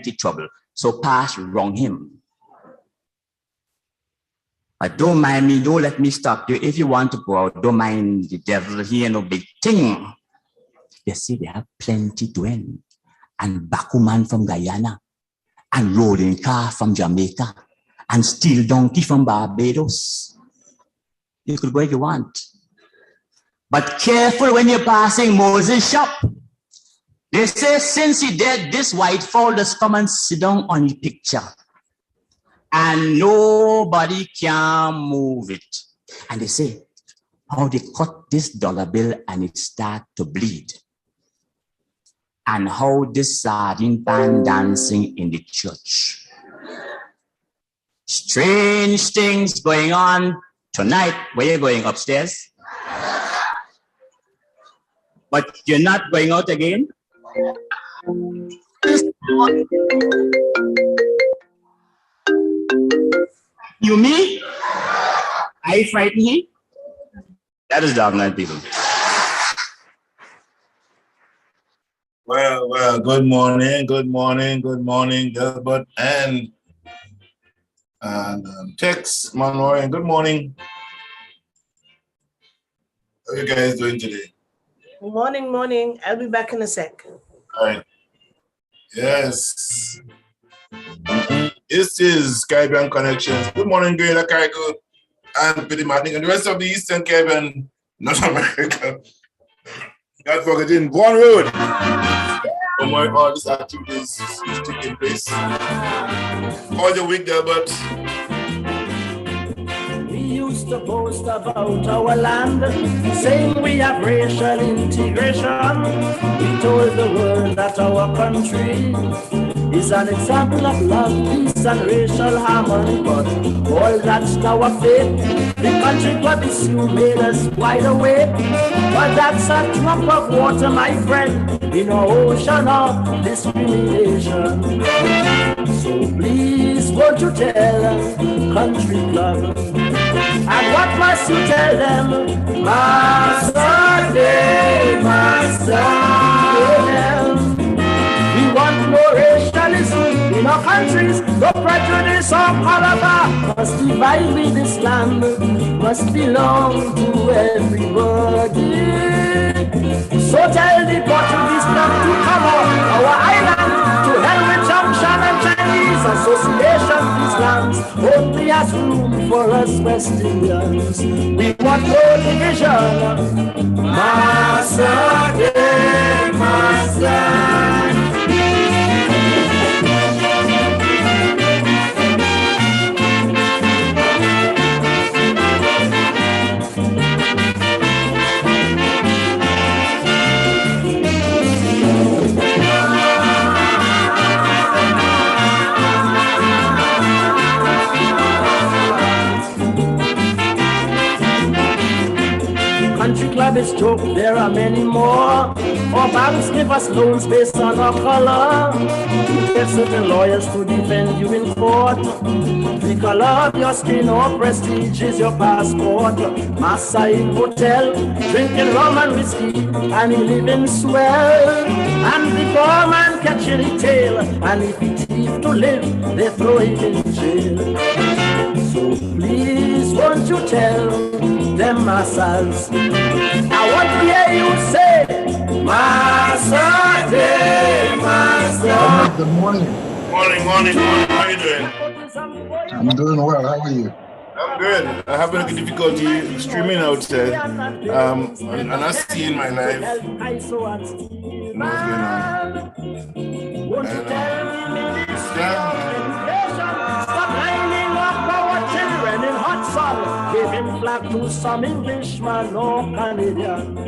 plenty trouble. So pass wrong him. But don't mind me, don't let me stop you. If you want to go out, don't mind the devil. He ain't no big thing. They say they have plenty to end. And Bakuman from Guyana. And rolling car from Jamaica. And steel donkey from Barbados. You could go if you want. But careful when you're passing Moses' shop. They say since he dead, this white fowl just come and sit down on the picture. And nobody can move it. And they say, how they cut this dollar bill and it start to bleed. And how this sardine pan dancing in the church. Strange things going on tonight. Where you going, upstairs? But you're not going out again? You me? I frighten him? That is dominant people. Well, good morning, Gilbert and Tex, Manor, good morning. How are you guys doing today? Morning. I'll be back in a sec. All right. Yes. This is Caribbean Connections. Good morning, Greater Cargo and Petty Martin and the rest of the Eastern Caribbean, North America. God forgetting One Road. From where all these activities is taking place. All the week, Gilbert. We used to boast about our land, saying we have racial integration. We told the world that our country is an example of love, peace, and racial harmony. But all that's now a fate. The country club issue made us wide awake. But that's a drop of water, my friend, in an ocean of discrimination. So please, won't you tell country club? And what must you tell them? Master Day, Master Day. We want more racialism in our countries. No prejudice or caliber must divide with this land. Must belong to everybody. So tell the Portuguese not to come on our island. To hell with Junction and Chinese Association. These lands only has room for us West Indians. We want no division. Master Day, Master. Country club is joke, there are many more. Our banks give us loans based on our color. You get certain lawyers to defend you in court. The color of your skin or prestige is your passport. Massa in hotel, drinking rum and whiskey, and he living swell. And the poor man catching the tail, and if he thief to live, they throw him in jail. So please, won't you tell them massas? I want to hear you say, Master Day, Master. Good morning. Morning. How are you doing? I'm doing well. How are you? I'm good. I'm having a difficulty streaming outside. And I see in my life. What's going on? Won't you tell me? Give him flag to some Englishman or Canadian.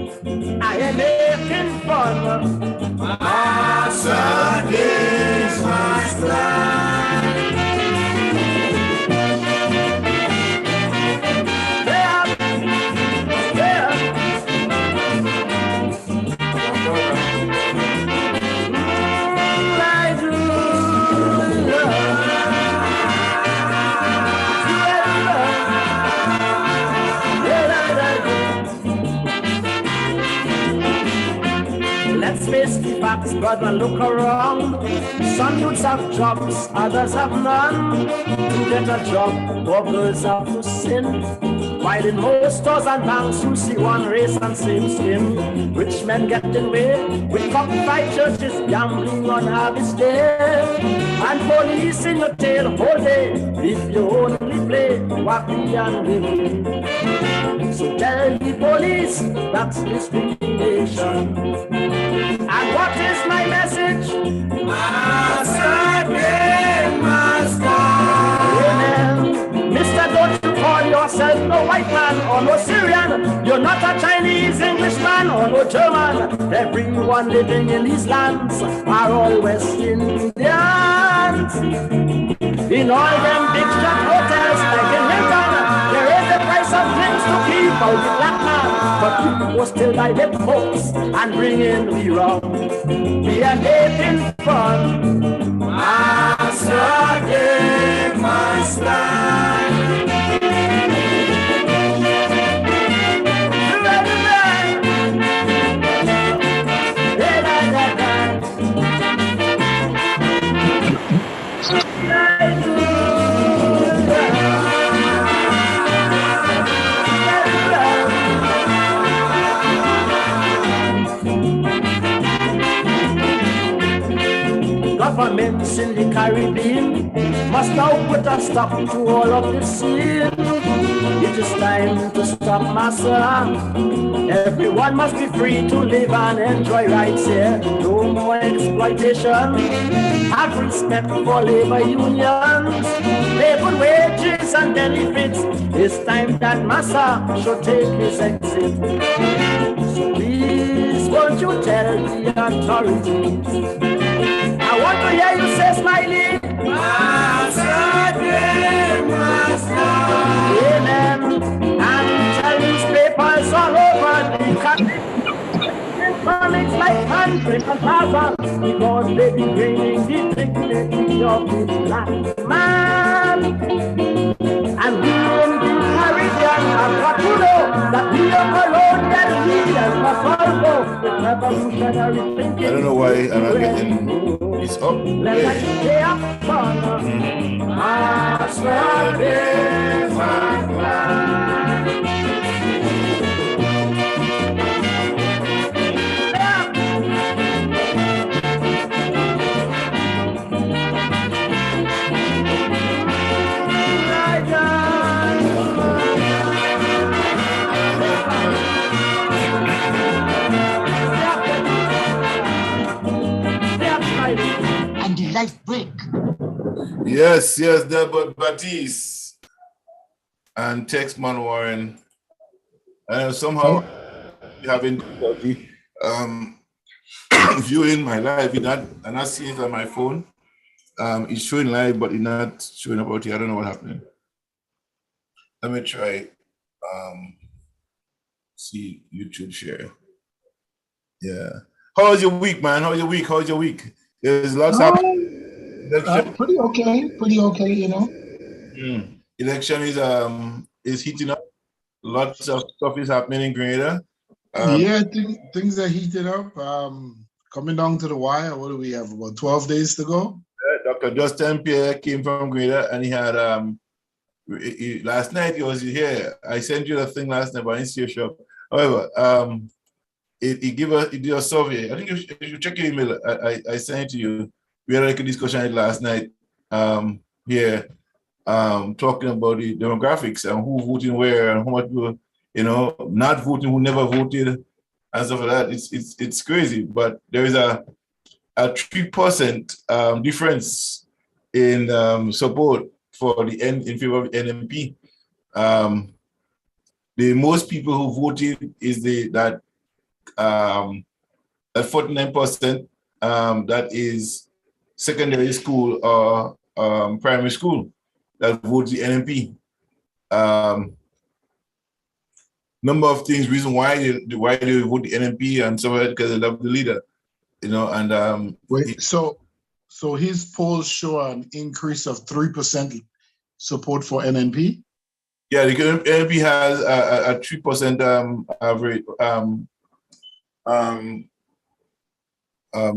I am making fun. Master is master. facts, brother, look around. Some youths have jobs, others have none. To get a job, poor girls have to sin. While in most stores and banks, you see one race and same skin. Rich men getting away with cockfight churches, gambling on harvest day. And police in your tail whole day if you only play wacky and winning. So tell the police that's discrimination. And what is my message? Master, game master. Amen. Mister, don't you call yourself no white man or no Syrian. You're not a Chinese, Englishman or no German. Everyone living in these lands are all West Indians. In all them big shot hotels like in Hilton, there is the price of drinks to keep out the black man. But people still buy them folks and bring in the rum. We are having fun. Master, game master. Governments in the Caribbean must now put a stop to all of this sin. It is time to stop massa. Everyone must be free to live and enjoy rights here. No more exploitation. Have respect for labor unions. Pay good wages and benefits. It's time that massa should take his exit. So please, won't you tell the authorities? I want to hear you say, Smiley. Master, game master. Amen. And tell newspapers all over the country. Comics like Country and Plaza, because they be bringing the dignity of the black man. And we in the Caribbean have got to know that we are alone that we as a revolutionary thinking. I don't know why I'm not getting. It's up. Let's stay up fun. Master, game master. Life break. Yes, Delbert Batiste and Texman Warren. Somehow having difficulty viewing my live. I'm not seeing it on my phone. It's showing live, but it's not showing about here. I don't know what happened. Let me try. See YouTube share. Yeah. How was your week, man? How's your week? There's lots happening. Pretty okay, you know. Election is heating up. Lots of stuff is happening in Grenada. Things are heating up. Coming down to the wire. What do we have? About 12 days to go. Dr. Justin Pierre came from Grenada, and he had last night he was here. I sent you the thing last night, but I didn't see your show. However, he did a survey. I think you should check your email. I sent it to you. We had like a discussion last night here, talking about the demographics and who voting where and how much people, not voting, who never voted and stuff like that. It's crazy, but there is a 3% difference in support for in favor of NMP. The most people who voted is that 49% that is secondary school or primary school that votes the NMP. Number of things, reason why they vote the NMP and so on, because they love the leader, and wait, so his polls show an increase of 3% support for NMP. Yeah, the NMP has a 3% average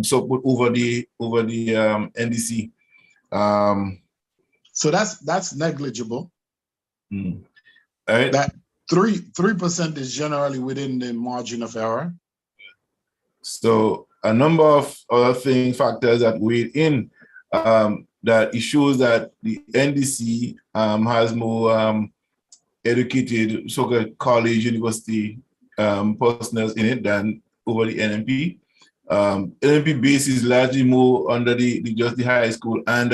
support over the NDC. So that's negligible. Right? That 3% is generally within the margin of error. So a number of other factors that weigh in, that it shows that the NDC has more educated so-called college, university personnel in it than over the NMP. NMP base is largely more under just the high school and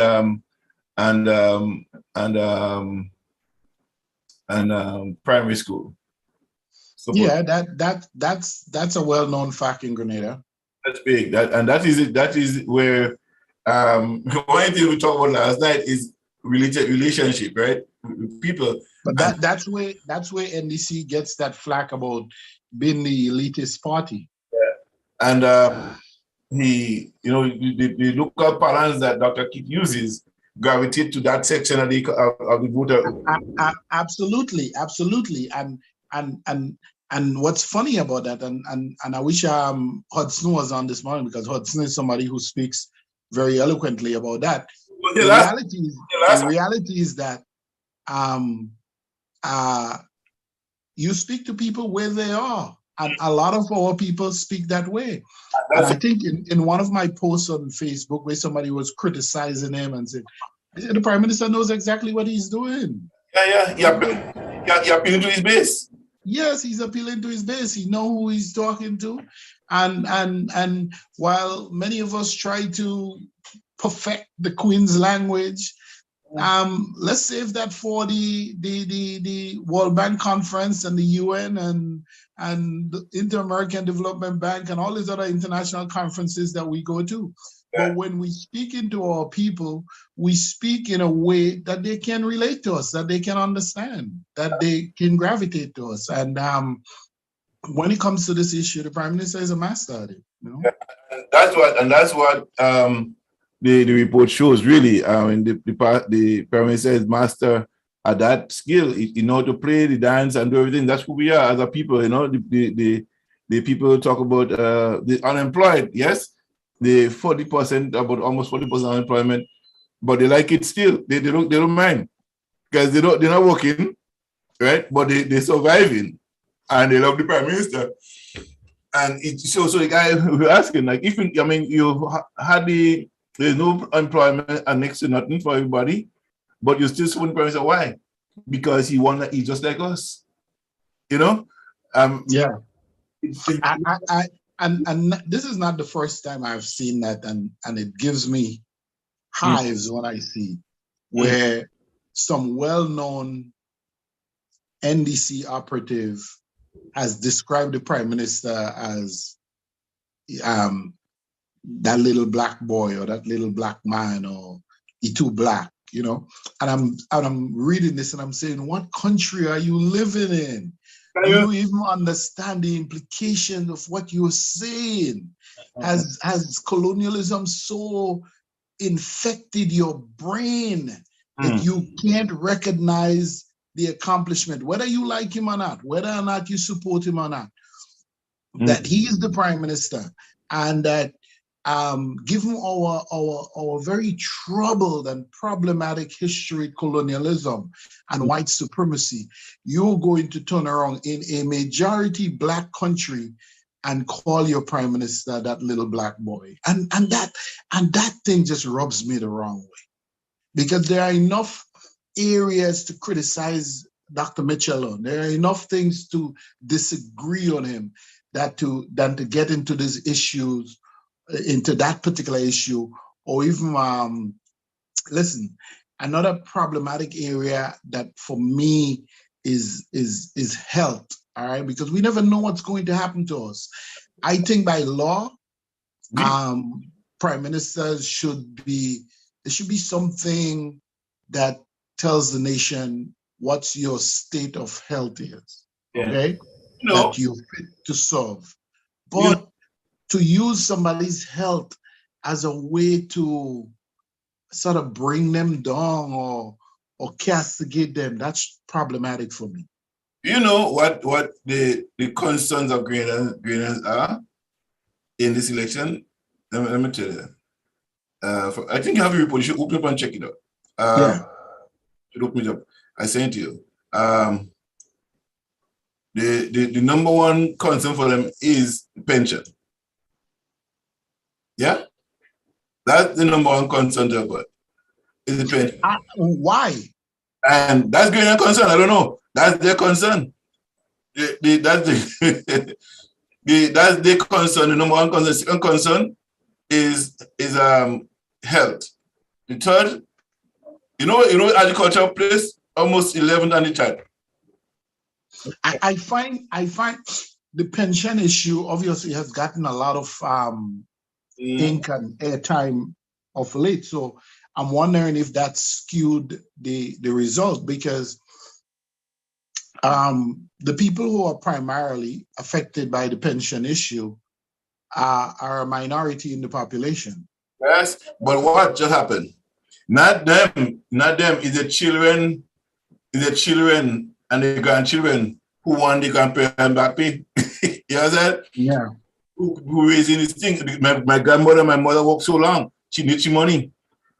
primary school. So yeah, that's a well-known fact in Grenada. That's big. That is where one thing we talked about last night is relationship, right? With people. But that's where NDC gets that flack about being the elitist party. Yeah. And the local parlance that Dr. Keith uses gravitate to that section of the voter. Absolutely. And what's funny about that, and I wish Hudson was on this morning, because Hudson is somebody who speaks very eloquently about that. The reality is that you speak to people where they are, and a lot of our people speak that way. And I think in one of my posts on Facebook, where somebody was criticizing him and said, the Prime Minister knows exactly what he's doing. Yeah, appealing to his base. Yes, he's appealing to his base. He knows who he's talking to. And while many of us try to perfect the Queen's language, let's save that for the World Bank Conference and the UN and the Inter-American Development Bank and all these other international conferences that we go to. But when we speak into our people, we speak in a way that they can relate to us, that they can understand, that they can gravitate to us. And when it comes to this issue, the Prime Minister is a master at it. You know? That's what the report shows, really. The Prime Minister is master at that skill, you know, to play the dance and do everything. That's who we are as a people, you know. The people talk about the unemployed, yes. The 40%, about almost 40% unemployment, but they like it still. They don't mind, because they're not working, right? But they're surviving, and they love the Prime Minister. And so the guy we're asking, like, if you had there's no employment and next to nothing for everybody, but you still support the Prime Minister. Why? Because he's just like us, you know. Yeah. And this is not the first time I've seen that, and it gives me hives when I see where some well-known NDC operative has described the Prime Minister as that little black boy or that little black man, or he too black, you know. And I'm reading this and I'm saying, what country are you living in? Do you even understand the implication of what you're saying? Has colonialism so infected your brain that you can't recognize the accomplishment, whether you like him or not, whether or not you support him or not, that he is the Prime Minister, and that given our very troubled and problematic history, colonialism and white supremacy, you're going to turn around in a majority black country and call your Prime Minister that little black boy. And that thing just rubs me the wrong way, because there are enough areas to criticize Dr. Mitchell on. There are enough things to disagree on him than to get into these issues, into that particular issue, or even listen, another problematic area that for me is health. All right, because we never know what's going to happen to us. I think by law, prime ministers should be something that tells the nation what's your state of health is. Okay, that you're fit to serve, but to use somebody's health as a way to sort of bring them down or castigate them, that's problematic for me. You know what the concerns of Grenadians are in this election? let me tell you. I think you have a report. You should open up and check it out. Yeah. You should open it up. I sent to you. The number one concern for them is pension. Yeah? That's the number one concern to about. Is the pension. Why? And that's going to concern. I don't know. That's their concern. That's their concern. The number one concern. The second concern is health. The third, you know agriculture place almost 11th and the third. I find the pension issue obviously has gotten a lot of ink and airtime of late. So I'm wondering if that skewed the result, because the people who are primarily affected by the pension issue are a minority in the population. Yes, but what just happened? Not them. Is the children and the grandchildren who want the grandparent back pay. You understand? Yeah. Who raising this thing? My grandmother, my mother worked so long. She needs money.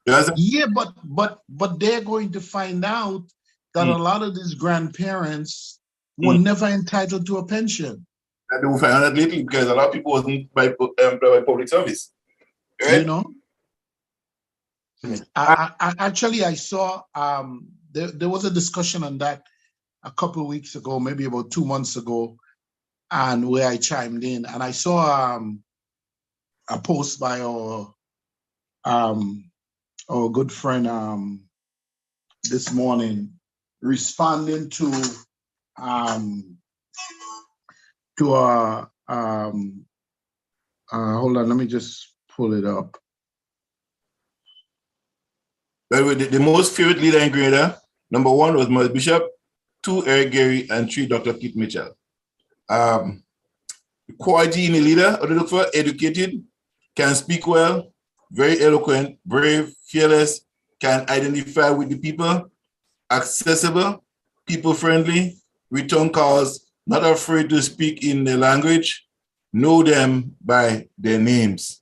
You understand? Yeah, but they're going to find out that a lot of these grandparents were never entitled to a pension. And they will find out lately because a lot of people wasn't by public service. Right? You know? I saw there was a discussion on that a couple of weeks ago, maybe about 2 months ago, and where I chimed in, and I saw a post by our good friend this morning responding to hold on, let me just pull it up. The most favorite leader in Grenada, number 1 was Maurice Bishop, 2 Eric Gary, and 3 Dr. Keith Mitchell. Quality in a leader, what they look for: educated, can speak well, very eloquent, brave, fearless, can identify with the people, accessible, people-friendly, return calls, not afraid to speak in the language, know them by their names.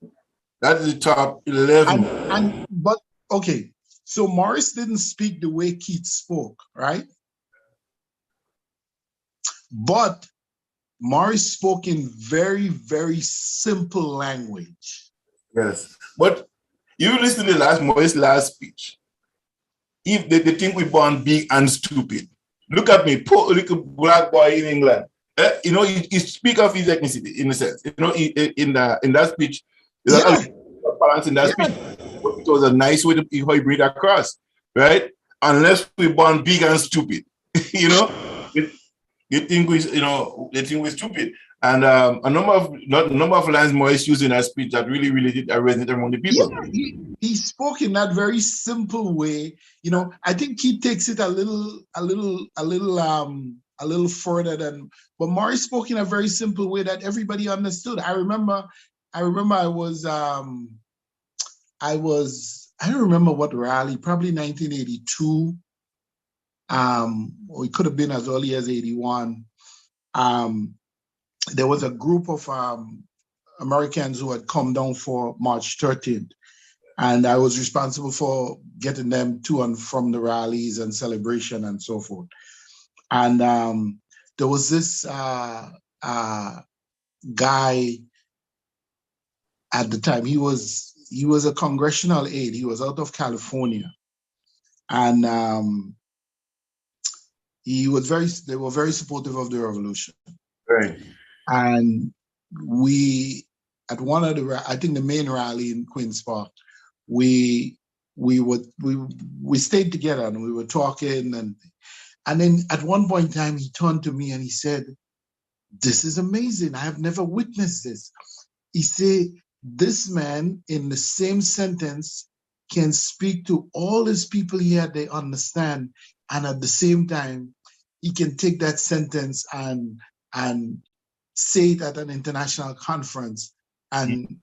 That is the top 11. But okay, so Morris didn't speak the way Keith spoke, right? But Morris spoke in very, very simple language. Yes, but you listen to Morris' last speech. If they think we're born big and stupid, look at me, poor little black boy in England. He speak of his ethnicity in a sense. In that speech, there's a balance in that speech. It was a nice way to how he bring it across, right? Unless we're born big and stupid, they think we're stupid. And a number of lines Morris used in that speech that really did resonate among the people. Yeah, he spoke in that very simple way. I think he takes it a little further than, but Morris spoke in a very simple way that everybody understood. I remember I don't remember what rally, probably 1982. Or it could have been as early as 81. There was a group of Americans who had come down for March 13th, and I was responsible for getting them to and from the rallies and celebration and so forth. And there was this guy at the time. He was a congressional aide. He was out of California, and they were very supportive of the revolution. Right. And we, at one of I think the main rally in Queen's Park, we stayed together and we were talking, and then at one point in time he turned to me and he said, "This is amazing. I have never witnessed this." He said, "This man in the same sentence can speak to all his people here, they understand, and at the same time he can take that sentence and say it at an international conference and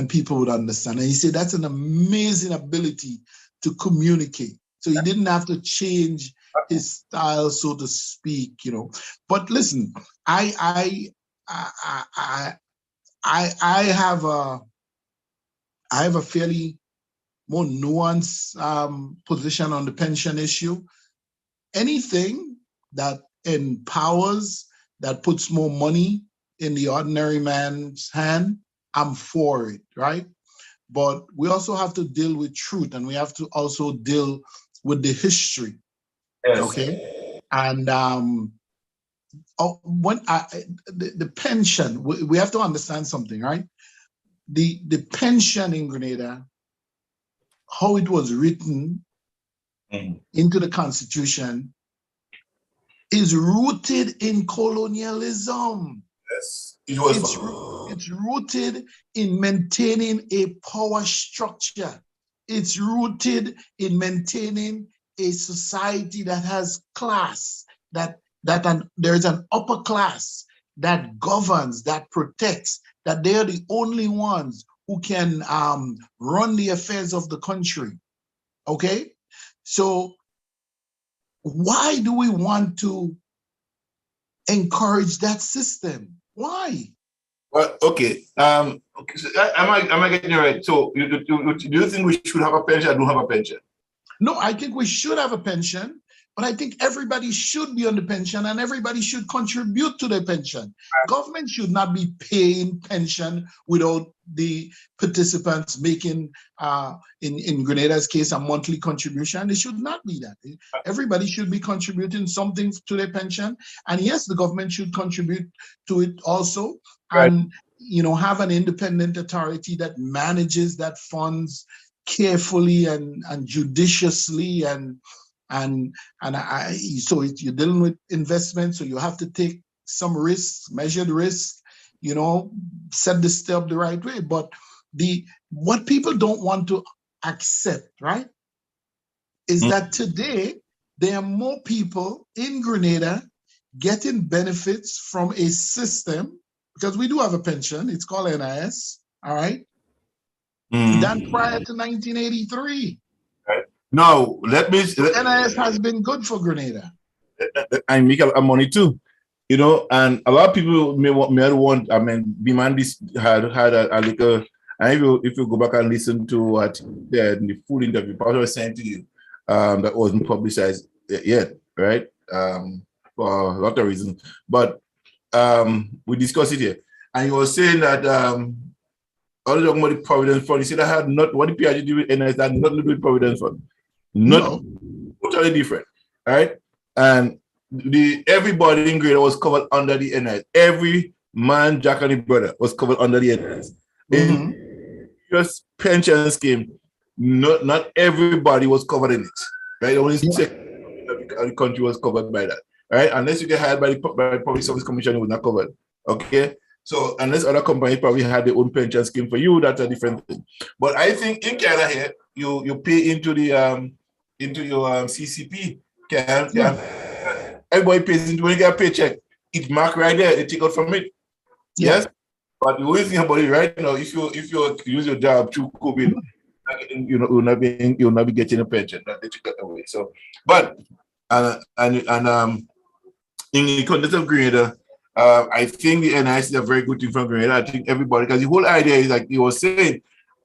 people would understand." And he said that's an amazing ability to communicate. So he didn't have to change his style, so to speak, But listen, I have I have a fairly more nuanced position on the pension issue. Anything that empowers, that puts more money in the ordinary man's hand, I'm for it, right? But we also have to deal with truth, and we have to also deal with the history. Yes. Okay. And the pension, we have to understand something, right? The pension in Grenada, how it was written into the Constitution, is rooted in colonialism. Yes, it's rooted in maintaining a power structure. It's rooted in maintaining a society that has class, there's an upper class that governs, that protects, that they're the only ones who can run the affairs of the country. Okay? So why do we want to encourage that system? Why? Well, okay. Am I getting it right? So, do you think we should have a pension or don't have a pension? No, I think we should have a pension, but I think everybody should be on the pension and everybody should contribute to the pension. Government should not be paying pension without the participants making, in Grenada's case, a monthly contribution. It should not be that. Everybody should be contributing something to their pension. And yes, the government should contribute to it also. Right. And, have an independent authority that manages that funds carefully and judiciously so you're dealing with investment, so you have to take some risks, measured risk, set this step the right way. But what people don't want to accept, right, is that today there are more people in Grenada getting benefits from a system, because we do have a pension, it's called NIS, all right, than prior to 1983. Right. Now, NIS has been good for Grenada. I make a money too, and a lot of people may want. Bimandi had a little. And if you go back and listen to what the full interview, I was saying to you, that wasn't publicized yet, right? For a lot of reasons, but we discussed it here, and you were saying that all the talking about the Providence Fund. You said I had not what the PRG do with NIS had nothing to do with Providence Fund. Not totally different, right? And everybody in Grenada was covered under the NIS. Every man, Jack and his brother was covered under the NIS. In just pension scheme, not everybody was covered in it, right? Only the country was covered by that, right? Unless you get hired by the Public Service Commission, you was not covered. Okay. So unless other companies probably had their own pension scheme for you, that's a different thing. But I think in Canada here, you pay into the into your CCP. Everybody pays into when you get a paycheck. It's marked right there. They take out from it. Yes. But the only thing about it right now, if you use your job through COVID, you'll not be getting a pension. That they took that away. So, but in the context of Grenada, I think the NIS is a very good thing from Grenada. I think everybody, because the whole idea is like you were saying,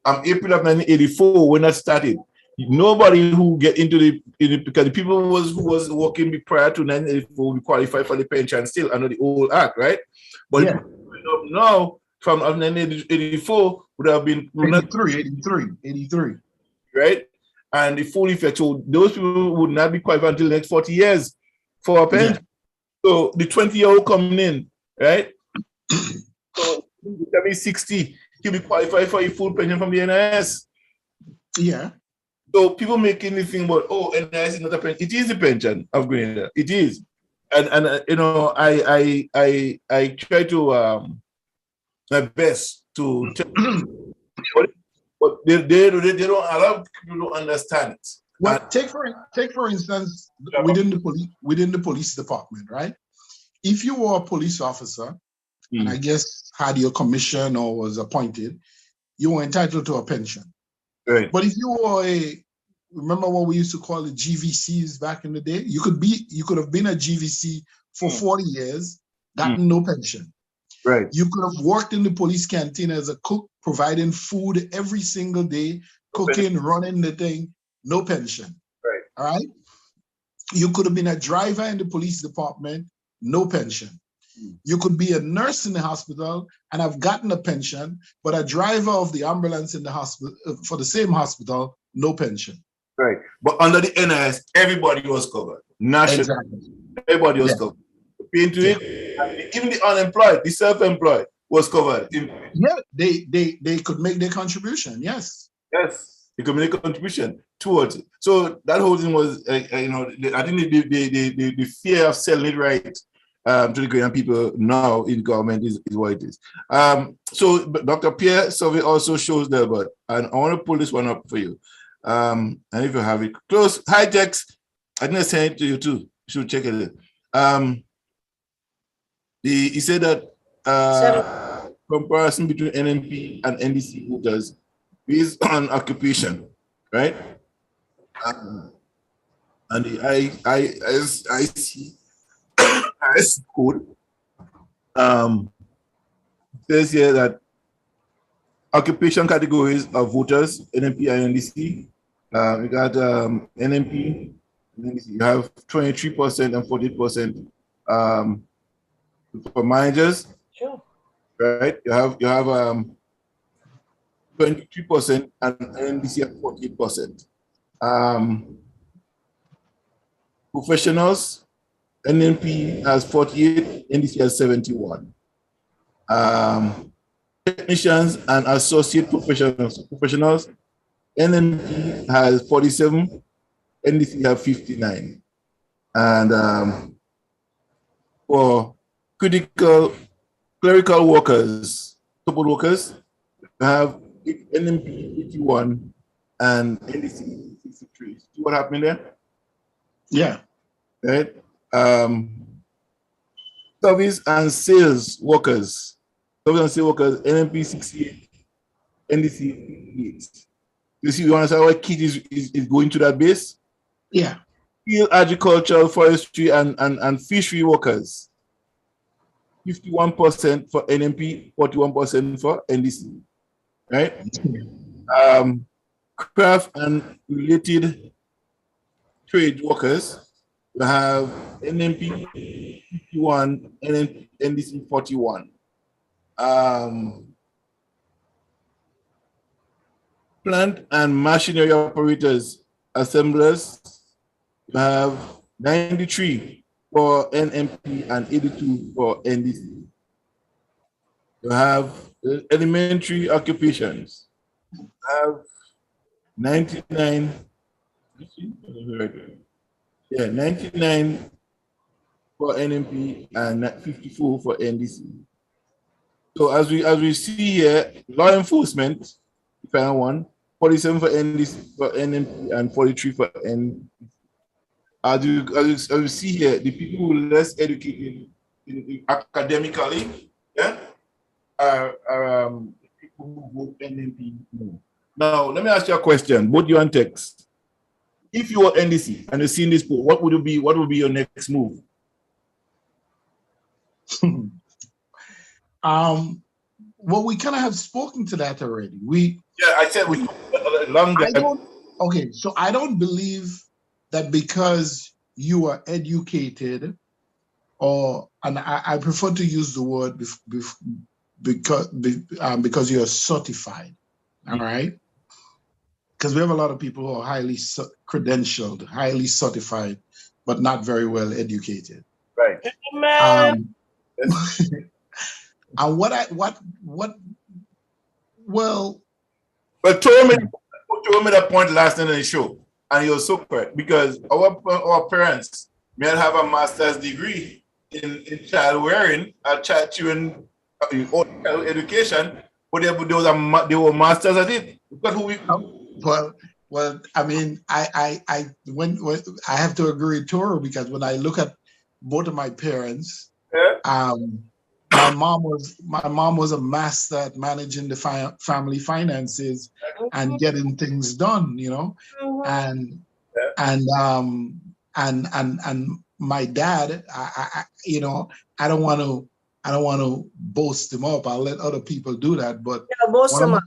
April of 1984 when that started. Nobody who get into because the people who was working prior to 1984 will qualify for the pension still under the old act, right? But now from 1984 would have been 83, right? And the full effect, so those people would not be qualified until the next 40 years for a pension. Yeah. So the 20-year-old coming in, right? So he'll be 60, he'll be qualified for a full pension from the NIS. Yeah. So people making the thing about, NIS is not a pension. It is a pension of Grenada. It is. And I try to my best to tell but they don't, a lot of people don't understand it. Well, take for instance within the police department, right? If you were a police officer and I guess had your commission or was appointed, you were entitled to a pension. Right. But if you were remember what we used to call the GVCs back in the day? You could have been a GVC for 40 years, gotten no pension. Right. You could have worked in the police canteen as a cook, providing food every single day, cooking, running the thing, no pension. Right. All right. You could have been a driver in the police department, no pension. You could be a nurse in the hospital and have gotten a pension, but a driver of the ambulance in the hospital for the same hospital, no pension. Right. But under the NIS, everybody was covered. National. Exactly. Everybody was covered. Pay into it. And even the unemployed, the self-employed was covered. Yeah, they could make their contribution. Yes. Yes. They could make a contribution towards it. So that whole thing was, I think the fear of selling it right to the Ghanaian people now in government is what it is. So Dr. Pierre survey also shows there, but and I want to pull this one up for you. And if you have it close, high text, I think I sent it to you too. You should check it out. He said that comparison between NMP and NDC voters based on occupation, right? And the IC code says here that occupation categories of voters, NMP and NDC. We got NMP, you have 23% and 48% for managers. Sure. Right? You have 23% and NDC at 48%. Professionals, NMP has 48, NDC has 71. Technicians and associate professionals, NMP has 47, NDC have 59. And for clerical workers, support workers, have NMP 81 and NDC 63. See what happened there? Yeah. Right. Service and sales workers, NMP 68, NDC 58. You see, you understand why kid is going to that base? Yeah. Field agricultural, forestry, and fishery workers. 51% for NMP, 41% for NDC. Right? Craft and related trade workers, you have NMP 51 and NDC 41. Plant and machinery operators, assemblers, you have 93 for NMP and 82 for NDC. You have elementary occupations, you have 99. Yeah, 99 for NMP and 54 for NDC. So as we see here, law enforcement, final one, 47 for NDC for NMP and 43 for NDC. As you see here, the people who are less educated academically, yeah, are people who vote NMP more. Now, let me ask you a question, both you and Tex. If you were NDC and you've seen this poll, what would be your next move? Well, we kind of have spoken to that already. I said we long time. Okay, so I don't believe that because you are educated, and I prefer to use the word because you're certified. All right. Because we have a lot of people who are highly credentialed, highly certified, but not very well educated. Right. And But told me that point last night on the show, and you're so correct, because our parents may have a master's degree in child rearing, child children education, but they were masters at it. Look at who we. Well, I mean, I have to agree with Toro, because when I look at both of my parents, my mom was a master at managing the family finances and getting things done, you know, and my dad, I don't want I don't want to boast him up. I'll let other people do that. But Yeah, boast him up.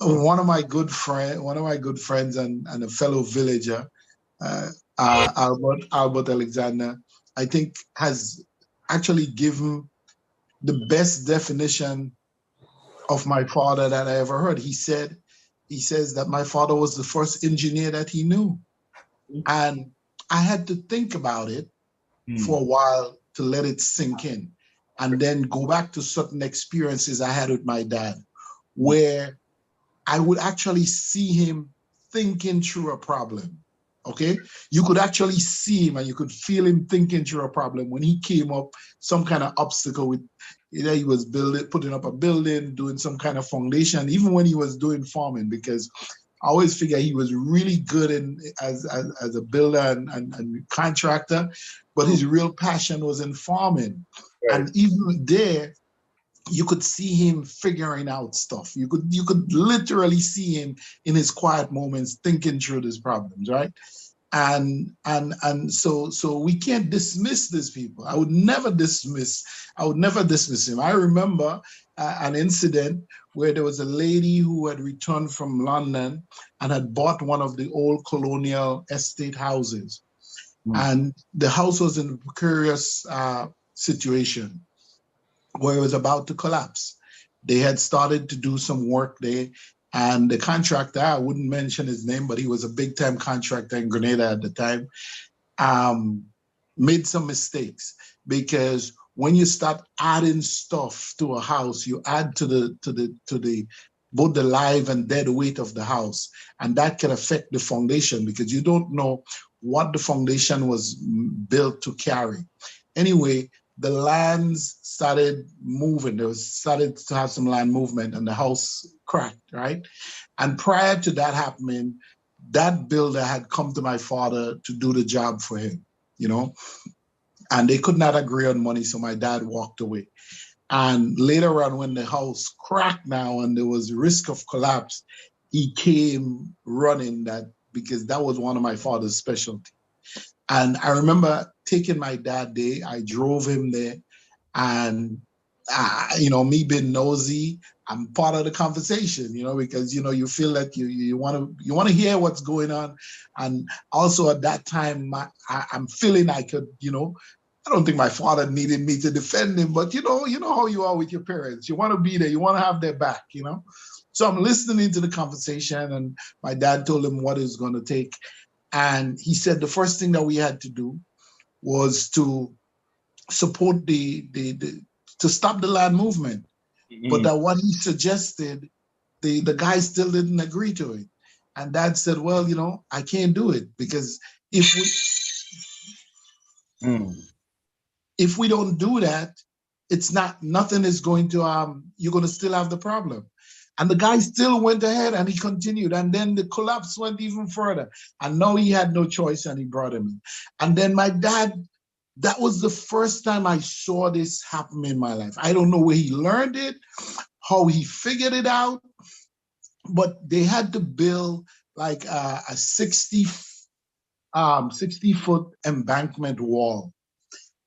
one of my good friends and a fellow villager, Albert Alexander, I think has actually given the best definition of my father that I ever heard. He says that my father was the first engineer that he knew. And I had to think about it for a while to let it sink in, and then go back to certain experiences I had with my dad, where I would actually see him thinking through a problem. Okay, you could actually see him and you could feel him thinking through a problem when he came up some kind of obstacle with, either he was putting up a building, doing some kind of foundation, even when he was doing farming, because I always figure he was really good as a builder and contractor, but his real passion was in farming. Right. And even there, you could see him figuring out stuff. You could literally see him in his quiet moments thinking through these problems, right? And so we can't dismiss these people. I would never dismiss him. I remember an incident where there was a lady who had returned from London and had bought one of the old colonial estate houses. And the house was in a precarious situation where it was about to collapse. They had started to do some work there, and the contractor, I wouldn't mention his name, but he was a big-time contractor in Grenada at the time, made some mistakes, because when you start adding stuff to a house, you add to the both the live and dead weight of the house, and that can affect the foundation because you don't know what the foundation was built to carry. Anyway, the lands started moving. There started to have some land movement, and the house cracked, right? And prior to that happening, that builder had come to my father to do the job for him, and they could not agree on money, so my dad walked away. And later on, when the house cracked now and there was risk of collapse, he came running because that was one of my father's specialty. And I remember taking my dad there. I drove him there, and me being nosy, I'm part of the conversation, because you feel like you want to hear what's going on, and also at that time I'm feeling I could, I don't think my father needed me to defend him, but you know how you are with your parents. You want to be there, you want to have their back, So I'm listening to the conversation, and my dad told him what it's going to take. And he said the first thing that we had to do was to support to stop the land movement. Mm-hmm. But that what he suggested, the guy still didn't agree to it. And Dad said, well, I can't do it because if we don't do that, nothing is going to, you're going to still have the problem. And the guy still went ahead and he continued. And then the collapse went even further. And now he had no choice and he brought him in. And then my dad, that was the first time I saw this happen in my life. I don't know where he learned it, how he figured it out, but they had to build like a 60-foot embankment wall.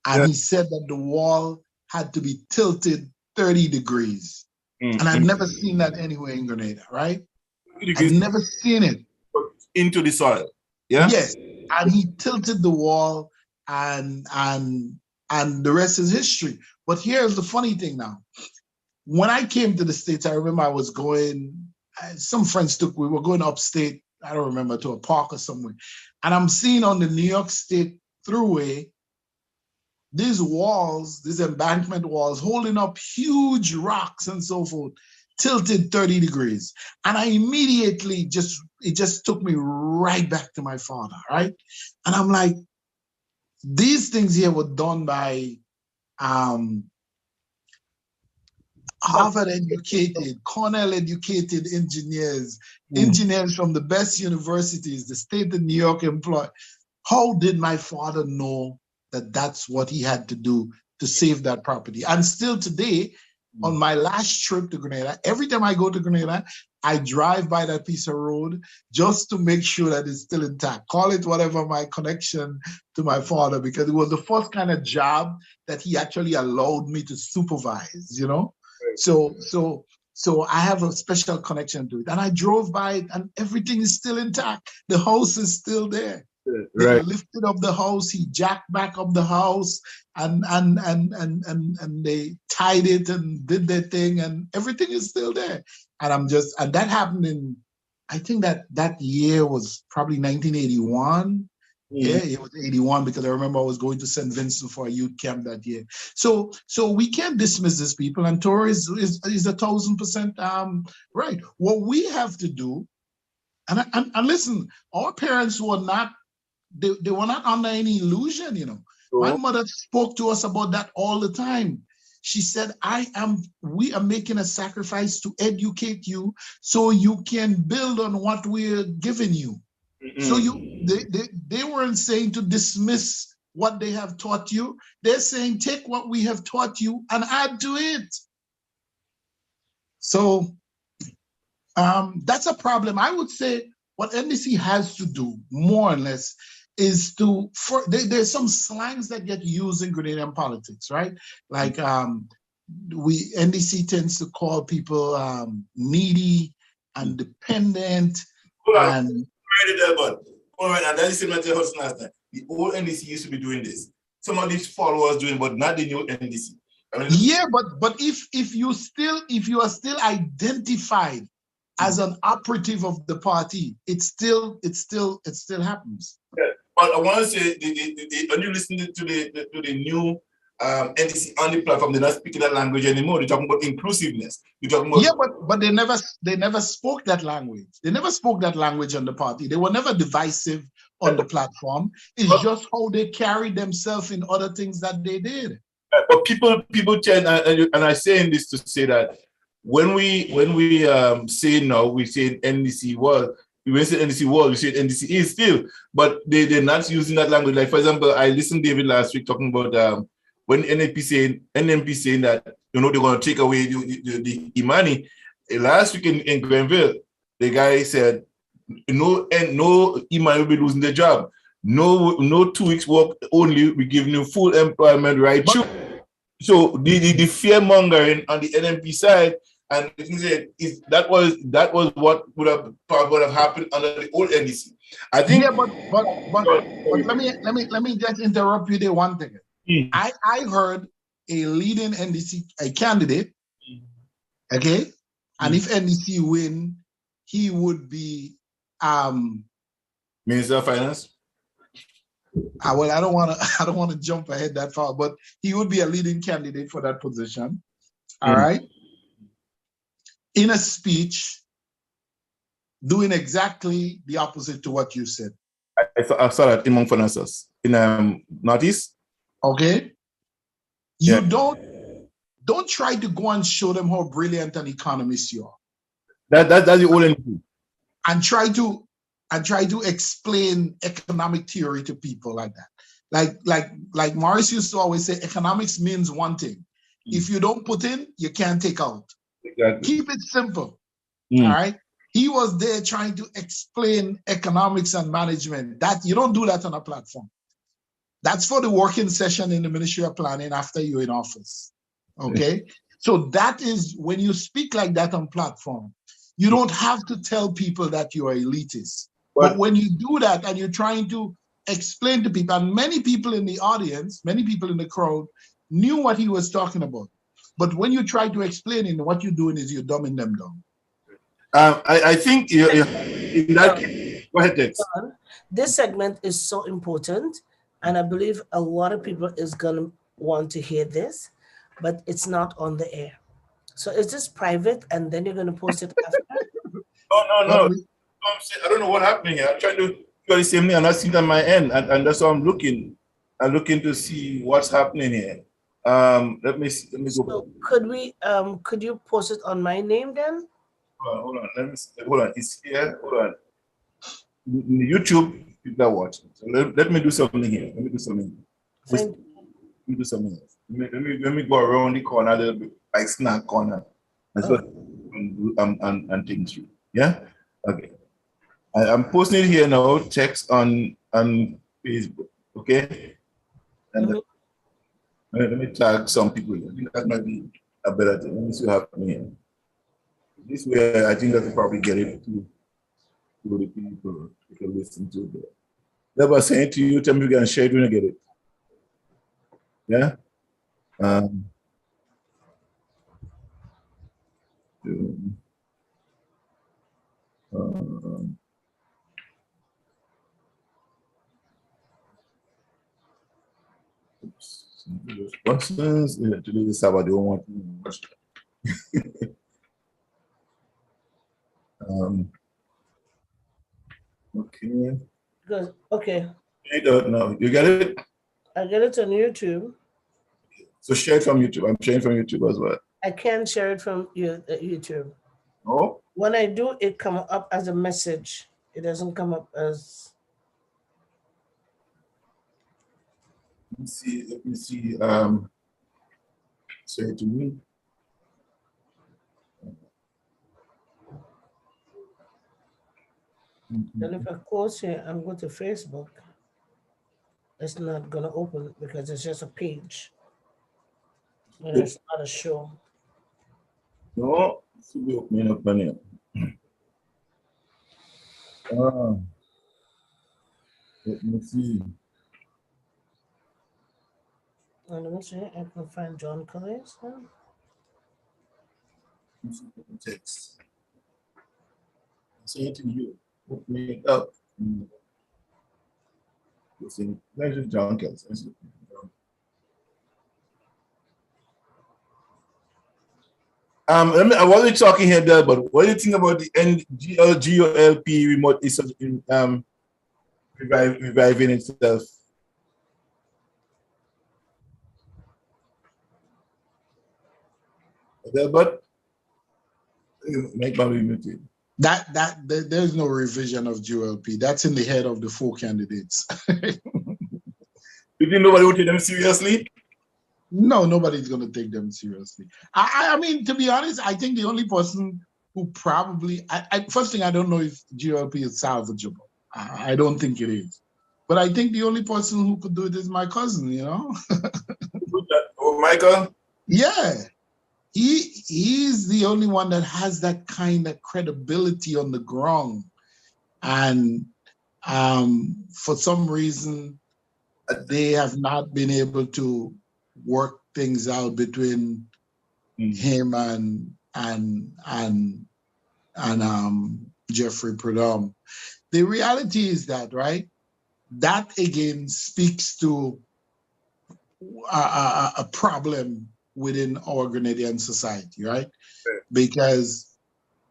And he said that the wall had to be tilted 30 degrees. Mm-hmm. And I've never seen that anywhere in Grenada, right? I've never seen it. Into the soil, yeah? Yes, and he tilted the wall, and the rest is history. But here's the funny thing now. When I came to the States, I remember I was going, some friends we were going upstate, I don't remember, to a park or somewhere. And I'm seeing on the New York State Thruway, these walls, these embankment walls, holding up huge rocks and so forth, tilted 30 degrees. And I immediately it just took me right back to my father, right? And I'm like, these things here were done by Harvard-educated, Cornell-educated engineers, engineers from the best universities, the state of New York employed. How did my father know that that's what he had to do to save that property? And still today, On my last trip to Grenada, every time I go to Grenada, I drive by that piece of road just to make sure that it's still intact. Call it whatever my connection to my father, because it was the first kind of job that he actually allowed me to supervise, you know? So I have a special connection to it. And I drove by it and everything is still intact. The house is still there. They lifted up the house, he jacked back up the house, and they tied it and did their thing, and everything is still there. And that happened in, I think that year was probably 1981. Yeah, it was 81, because I remember I was going to St. Vincent for a youth camp that year. So we can't dismiss these people, and Tori is 1,000% right. What we have to do, and listen, our parents were not, they were not under any illusion, you know. My mother spoke to us about that all the time. She said, we are making a sacrifice to educate you so you can build on what we're giving you. So they weren't saying to dismiss what they have taught you. They're saying, take what we have taught you and add to it. So that's a problem. I would say what NDC has to do, more or less, is there's some slangs that get used in Grenadian politics, right? Like NDC tends to call people needy and dependent. And all right, and that's the same thing last time. The old NDC used to be doing this. Some of these followers doing, but not the new NDC. I mean, yeah, but if you are still identified as an operative of the party, it still happens. Yeah. But I want to say, when you listen to the new NDC on the platform, they're not speaking that language anymore. They're talking about inclusiveness. They're talking about, yeah, but they never spoke that language. They never spoke that language on the party. They were never divisive on the platform. It's just how they carried themselves in other things that they did. But people tend, and I'm saying this to say that when we say now, we say NDC was. We say NDC was, we say NDC is still, but they're not using that language. Like, for example, I listened to David last week talking about when NMP saying that, you know, they're going to take away the Imani. Last week in Grenville, the guy said, no Imani will be losing their job. No 2 weeks work only, we give you full employment right. So the fear mongering on the NMP side, and that was what would have happened under the old NDC. I think. Yeah, but let me just interrupt you there one thing. I heard a leading NDC candidate, okay, and if NDC win, he would be Minister of Finance. Well, I don't want to jump ahead that far, but he would be a leading candidate for that position. All right. In a speech, doing exactly the opposite to what you said. I saw that in Mount Finances in Northeast. Okay. You don't try to go and show them how brilliant an economist you are. That's the only thing. And try to explain economic theory to people like that. Like Morris used to always say, economics means one thing. If you don't put in, you can't take out. Exactly. Keep it simple. All right. He was there trying to explain economics and management. That you don't do that on a platform. That's for the working session in the Ministry of Planning after you're in office. Okay. So that is when you speak like that on platform, you don't have to tell people that you are elitist. But when you do that and you're trying to explain to people, and many people in the audience, many people in the crowd knew what he was talking about. But when you try to explain it, what you're doing is you're dumbing them down. I think in that case, go ahead, Dex. This segment is so important, and I believe a lot of people is going to want to hear this, but it's not on the air. So is this private, and then you're going to post it after? No. I don't know what happened here. I'm trying to do the same thing, and I see it on my end, and that's why I'm looking. I'm looking to see what's happening here. Let me go. So could you post it on my name then? Hold on. Hold on. It's here. Hold on. YouTube, people are watching. So let me do something here. Let me do something else. Let me go around the corner a little bit. like snack corner. That's what I'm thinking through. Yeah? Okay. I'm posting it here now, text on Facebook. Okay? And let me tag some people. I think that might be a better thing. Let me see what happens here. This way, I think that will probably get it to the people who can listen to it. Never saying to you, tell me you can share it when you get it. Yeah? Questions. Today is Sabbath. They don't want okay. Good. Okay. I don't know. You get it? I get it on YouTube. So share it from YouTube. I'm sharing from YouTube as well. I can't share it from YouTube. Oh? When I do, it comes up as a message. It doesn't come up as. Let me see. Say it to me. And if I close here, I'm going to Facebook. It's not going to open because it's just a page. And it's not a show. No, it should be opening up on here. Let me see. Let me see. I can find John Collins. Text. Say it to you. Open it up. Listen, there's John Kells. What are we talking here, Bill? But what do you think about the GOLP remote is reviving itself? But make my muted. There's no revision of GOLP. That's in the head of the 4 candidates. You think nobody would take them seriously? No, nobody's going to take them seriously. I mean, to be honest, I think the only person who probably, first thing, I don't know if GOLP is salvageable. I don't think it is. But I think the only person who could do it is my cousin, you know? Oh, Michael? Yeah. He's the only one that has that kind of credibility on the ground. And for some reason, they have not been able to work things out between him and Jeffrey Prudhomme. The reality is that, right? That again speaks to a problem within our Grenadian society, right? Because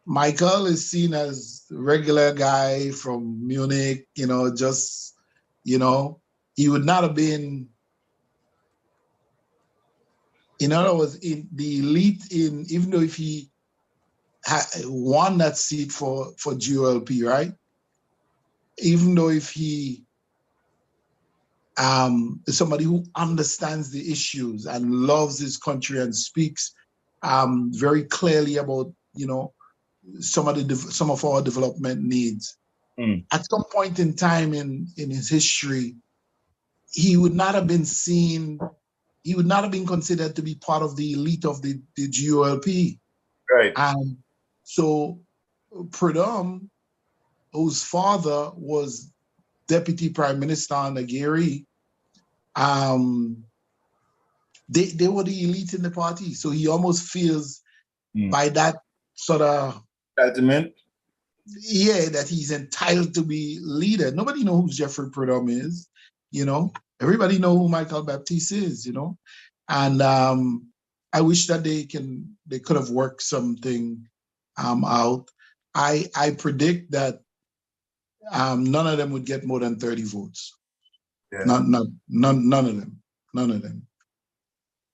Michael is seen as a regular guy from Munich, you know, just, you know, he would not have been, in other words, in the elite, even though if he won that seat for GOLP, right? Even though if he is somebody who understands the issues and loves his country and speaks very clearly about, you know, some of our development needs. At some point in time in his history, he would not have been seen, he would not have been considered to be part of the elite of the GOLP. Right. And so Prudhomme, whose father was Deputy Prime Minister under Gary, they were the elite in the party. So he almost feels by that sort of sentiment, yeah, that he's entitled to be leader. Nobody knows who Jeffrey Prudhomme is, you know. Everybody know who Michael Baptiste is, you know. And I wish that they could have worked something out. I predict that none of them would get more than 30 votes. Yeah. None of them. You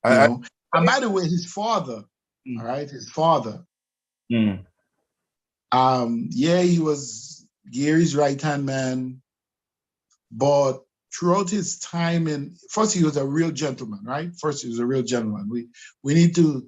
know? And by the way, his father, all right, his father, yeah, he was Gary's right-hand man, but throughout his time first he was a real gentleman, right? First he was a real gentleman. We need to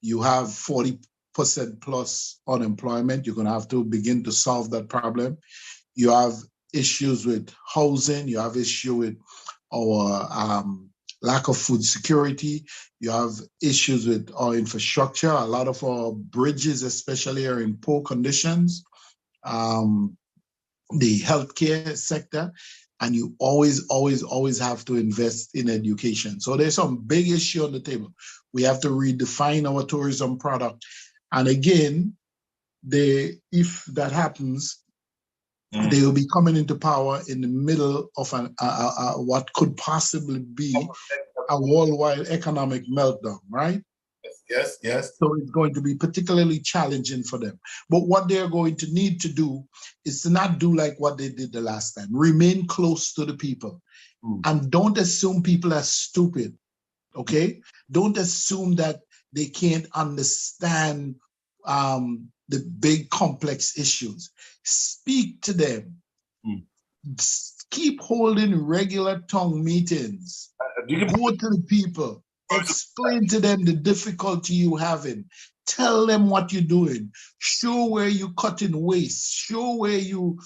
you have 40% plus unemployment. You're going to have to begin to solve that problem. You have issues with housing. You have issue with our lack of food security. You have issues with our infrastructure. A lot of our bridges, especially, are in poor conditions. The healthcare sector, and you always have to invest in education. So there's some big issue on the table. We have to redefine our tourism product. And again, if that happens, they will be coming into power in the middle of what could possibly be a worldwide economic meltdown, right? Yes. So it's going to be particularly challenging for them. But what they're going to need to do is to not do like what they did the last time. Remain close to the people. And don't assume people are stupid, okay? Don't assume that they can't understand the big complex issues. Speak to them. Keep holding regular tongue meetings. Go to the people. Explain to them the difficulty you're having. Tell them what you're doing. Show where you're cutting waste. Show where you're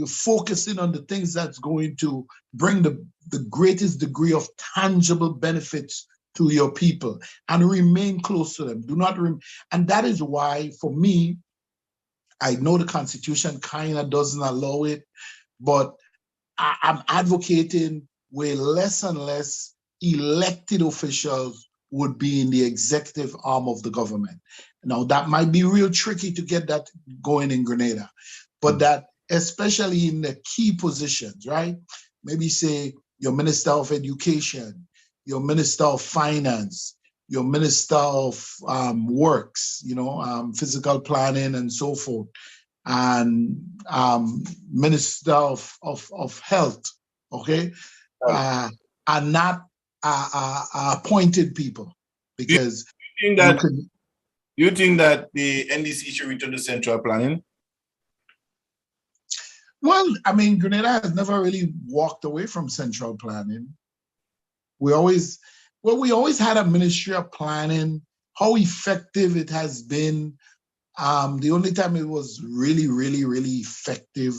focusing on the things that's going to bring the greatest degree of tangible benefits to your people, and remain close to them. Do not and that is why, for me, I know the Constitution kind of doesn't allow it, but I'm advocating where less and less elected officials would be in the executive arm of the government. Now, that might be real tricky to get that going in Grenada, but that especially in the key positions, right? Maybe say your Minister of Education, your Minister of Finance, your Minister of Works, physical planning and so forth, and Minister of Health, okay? Are not appointed people, because you think that the NDC should return to central planning? Well, I mean, Grenada has never really walked away from central planning. We always had a Ministry of Planning. How effective it has been, the only time it was really, really, really effective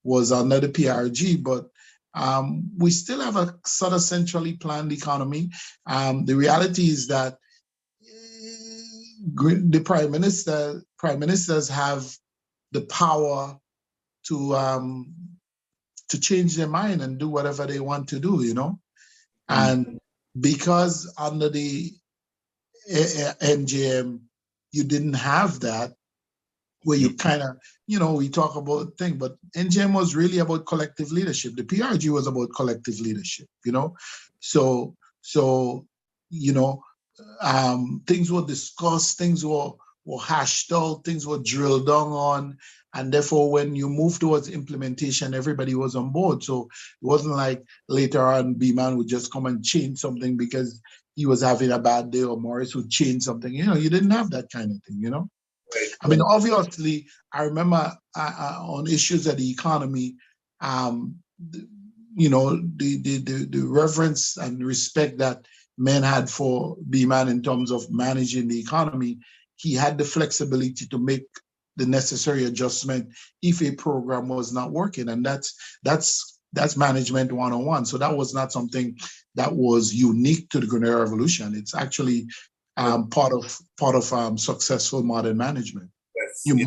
was under the PRG, but we still have a sort of centrally planned economy. The reality is that the prime ministers have the power to change their mind and do whatever they want to do, And because under the NJM, you didn't have that, where you kind of, we talk about things, but NJM was really about collective leadership. The PRG was about collective leadership, So, things were discussed, things were hashed out, things were drilled down on, and therefore when you move towards implementation, everybody was on board. So it wasn't like later on B-Man would just come and change something because he was having a bad day, or Morris would change something. You didn't have that kind of thing, Right. I mean, obviously, I remember on issues of the economy, the reverence and respect that men had for B-Man in terms of managing the economy. He had the flexibility to make the necessary adjustment if a program was not working, and that's management 101. So that was not something that was unique to the Grenada Revolution. It's actually part of successful modern management. Yes. You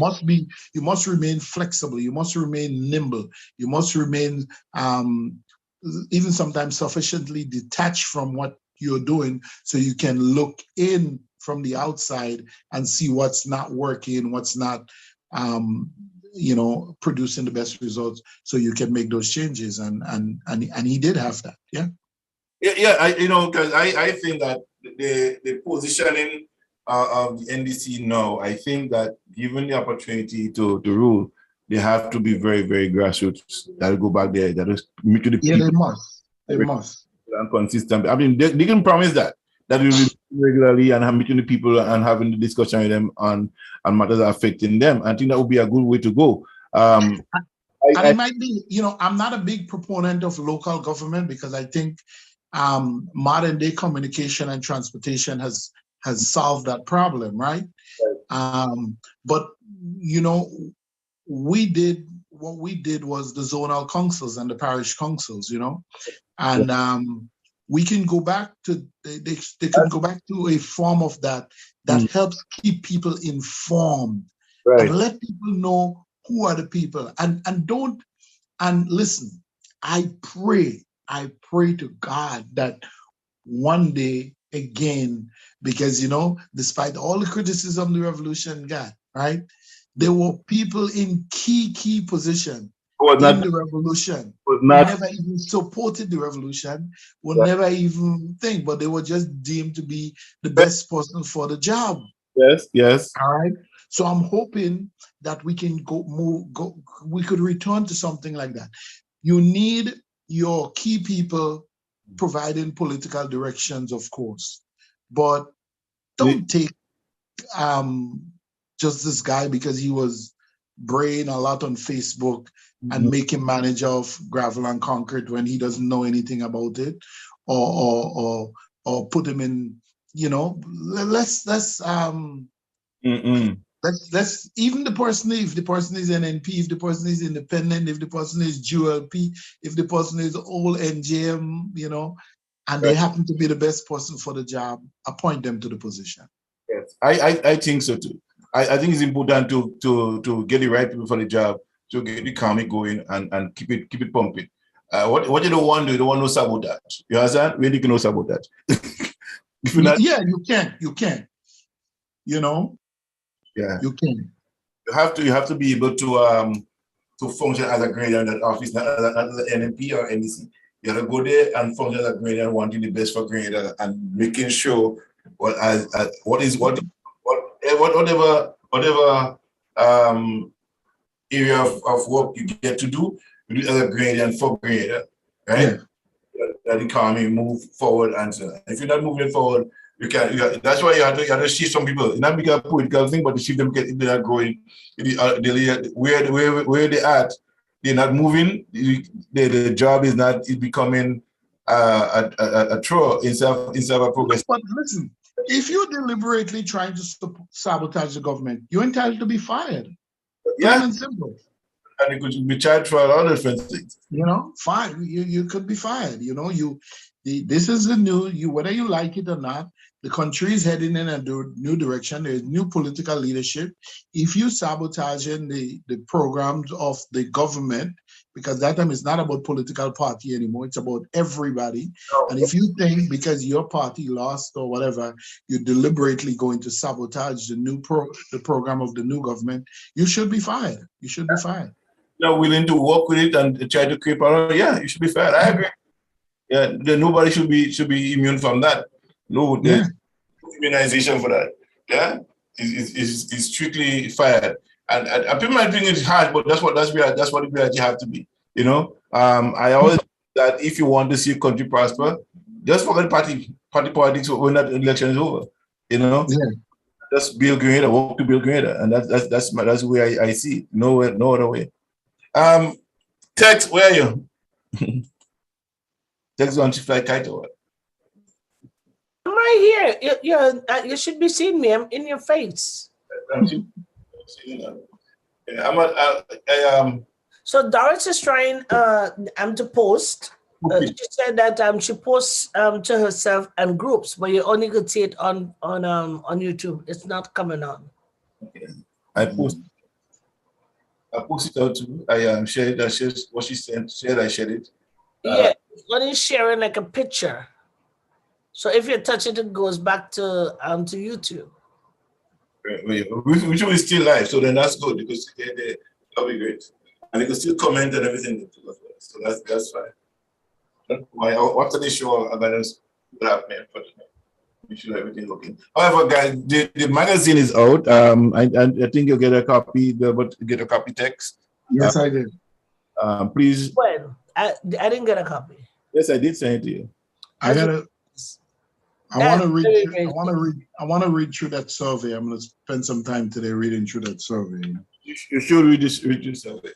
must remain flexible. You must remain nimble. You must remain even sometimes sufficiently detached from what you're doing, so you can look in from the outside and see what's not working, what's not producing the best results, so you can make those changes. And he did have that. Yeah. Because I think that the positioning of the NDC now, I think that given the opportunity to rule, they have to be very, very grassroots. That'll go back there. That is meet to the people. Yeah, they must. And consistent. I mean, they can promise that we will be regularly and meeting the people and having the discussion with them on matters affecting them. I think that would be a good way to go. It might be, I'm not a big proponent of local government, because I think modern day communication and transportation has has solved that problem, right? But you know, what we did was the zonal councils and the parish councils, you know, and we can go back to they can go back to a form of that helps keep people informed and let people know who are the people and don't and listen. I pray to God that one day again, because you know, despite all the criticism the revolution got, right? There were people in key position in the revolution who never even supported the revolution, would never even think, but they were just deemed to be the best person for the job. Yes. All right. So I'm hoping that we can we could return to something like that. You need your key people providing political directions, of course, but don't take just this guy because he was braying a lot on Facebook and make him manager of Gravel and Concrete when he doesn't know anything about it, or put him in. You know, let's even the person, if the person is NNP, if the person is independent, if the person is GLP, if the person is all NJM, you know, and they happen to be the best person for the job, appoint them to the position. Yes, I think so too. I think it's important to get the right people for the job, to get the economy going and keep it pumping. What you don't want to do, you don't want no sabotage. You understand? Really can no sabotage. If you're not, yeah, you can. You know. Yeah, you can. You have to be able to function as a grader in that office, not as an NMP or NEC. You have to go there and function as a grader and wanting the best for grader and making sure whatever area of work you get to do, you do as a grader and for grader, right? Yeah. That economy move forward and so on. If you're not moving forward, that's why you have to shift some people. Not because of political thing, but to shift them if they're not growing. Where they at, they're not moving. The job is becoming a chore instead of a progress. But listen, if you're deliberately trying to sabotage the government, you're entitled to be fired. Plain and simple. And you could be charged for a lot of different things. You know, fine. You could be fired. You know, this is the new, whether you like it or not, the country is heading in a new direction. There's new political leadership. If you sabotaging the programs of the government, because that time it's not about political party anymore, it's about everybody. And if you think because your party lost or whatever, you're deliberately going to sabotage the program of the new government, you should be fired. You should be fired. You're willing to work with it and try to creep around, yeah, you should be fired. I agree. Yeah, nobody should be immune from that. No, there's immunization for that. Yeah, it's strictly fired. And people might think it's hard, but that's what the reality have to be. You know, I always that if you want to see a country prosper, just forget party politics when that election is over. You know, just build greater, work to build greater, and that's the way I see it. No other way. Tex, where are you? Tex on to fly kite or what? I'm right here. You should be seeing me. I'm in your face. So Doris is trying to post. She said that she posts to herself and groups, but you only could see it on YouTube. It's not coming on. Okay. I posted out too. I shared what she sent. I shared it. Yeah, only sharing like a picture. So if you touch it, it goes back to YouTube. Which is still live, so then that's good because that'll be great, and they can still comment and everything. So that's fine. After the show, I'm gonna make sure everything's okay. However, guys, the magazine is out. I think you'll get a copy. Get a copy text. Yes, I did. Please. When I didn't get a copy. Yes, I did send it to you. I want to read through that survey. I'm going to spend some time today reading through that survey. You should read this survey.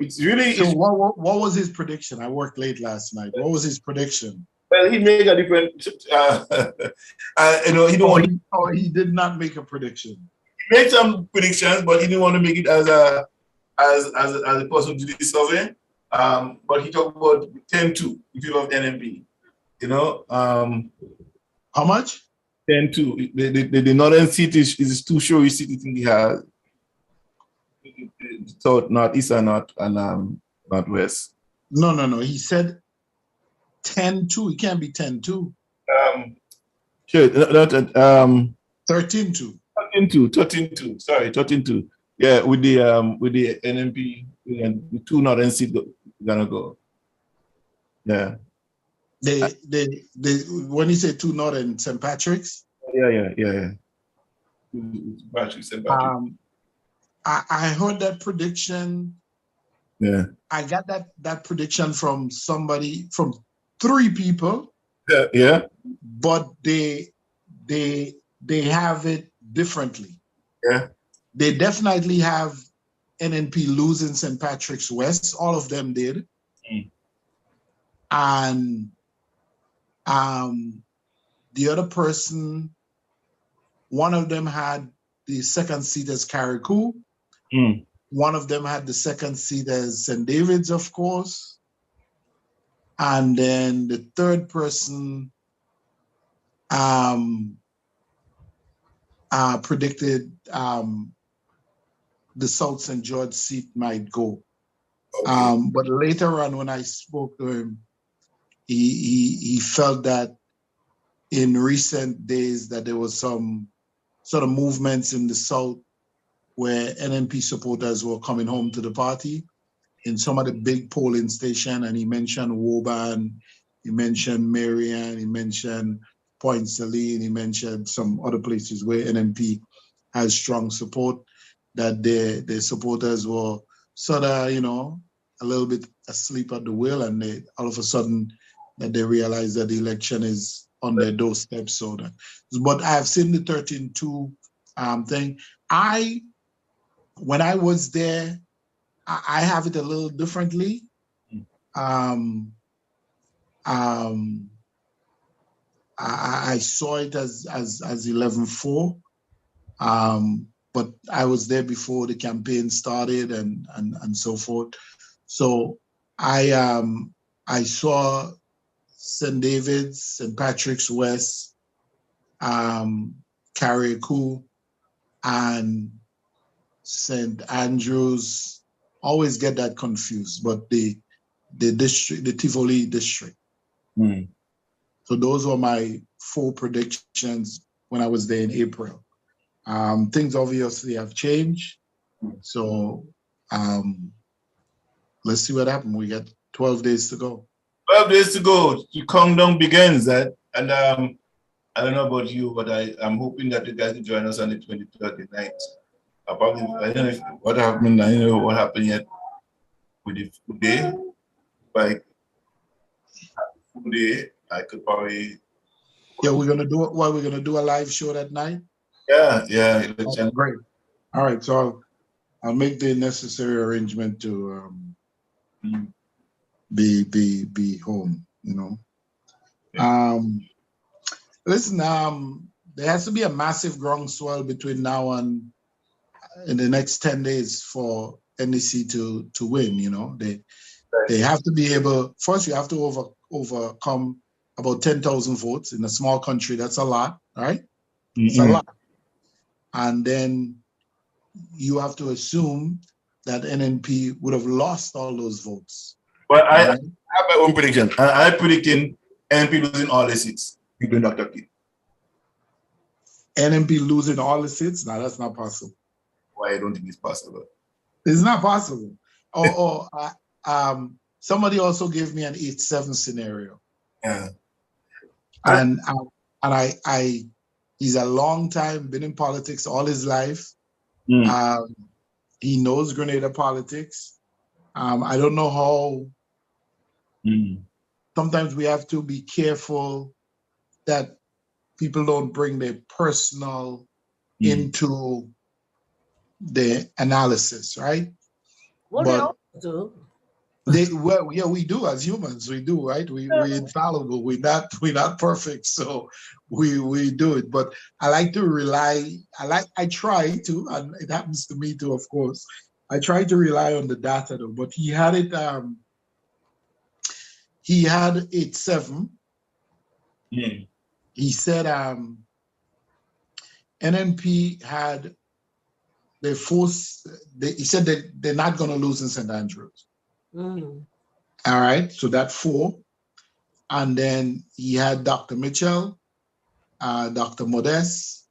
It's really. So what was his prediction? I worked late last night. What was his prediction? Well, he made a different. You know, he don't want. He did not make a prediction. He made some predictions, but he didn't want to make it as a person to do the survey. But he talked about 10-2 in favor of NMP. You know, how much? 10-2. The northern seat is too showy seat. I think he has. South, northeast, and northwest. No. He said 10-2. It can't be 10-2. Sure. 13-2. 13-2. Sorry, 13-2. Yeah, with the NMP and the two northern seats gonna go. Yeah. They when you say two northern St. Patrick's. Yeah. St. Patrick's. I heard that prediction. Yeah. I got that prediction from from 3 people. Yeah. But they have it differently. Yeah. They definitely have NNP losing St. Patrick's West. All of them did. And the other person, one of them had the second seat as Carriacou. One of them had the second seat as St. David's, of course. And then the third person predicted the South St. George seat might go. Okay. But later on, when I spoke to him, he felt that in recent days that there was some sort of movements in the South where NNP supporters were coming home to the party in some of the big polling stations, and he mentioned Woburn, he mentioned Marion, he mentioned Point Saline, he mentioned some other places where NNP has strong support, that their supporters were sort of, you know, a little bit asleep at the wheel, and they all of a sudden that they realize that the election is on their doorstep. So that, but I've seen the 13-2 thing. When I was there, I have it a little differently. I saw it as 11-4, but I was there before the campaign started and so forth. So I saw St. David's, St. Patrick's West, Carriacou, and St. Andrews. Always get that confused, but the district, the Tivoli district. So those were my 4 predictions when I was there in April. Things obviously have changed. So let's see what happens. We got 12 days to go. 12 days to go. The countdown begins. And I don't know about you, but I'm hoping that you guys will join us on the 23rd night. I don't know what happened. I don't know what happened yet with the food day. Like food day, I could probably. Yeah, we're gonna do it. What, we're gonna do a live show that night? Yeah. Oh, great. All right, so I'll make the necessary arrangement to be home. You know. Yeah. Listen. There has to be a massive groundswell between now and in the next 10 days for NDC to win. You know, they have to be able. First, you have to overcome about 10,000 votes in a small country. That's a lot, right? It's a lot. And then you have to assume that NNP would have lost all those votes. But I have my own prediction. I predicting NNP losing all the seats, including Dr. King. NNP losing all the seats? No, that's not possible. Why I don't think it's possible? It's not possible. Somebody also gave me an 8-7 scenario. Yeah. And he's a long time, been in politics all his life. He knows Grenada politics. I don't know how. Sometimes we have to be careful that people don't bring their personal into the analysis, right? What they always do. Well, yeah, we do as humans. We do, right? We're infallible. We're not perfect, so we do it. But I like to rely. I try to, and it happens to me too, of course. I try to rely on the data though. But he had it. He had 8-7. Mm. He said NNP had they forced. He said that they're not going to lose in St. Andrews. Mm. All right, so that's 4. And then he had Dr. Mitchell, Dr. Modest,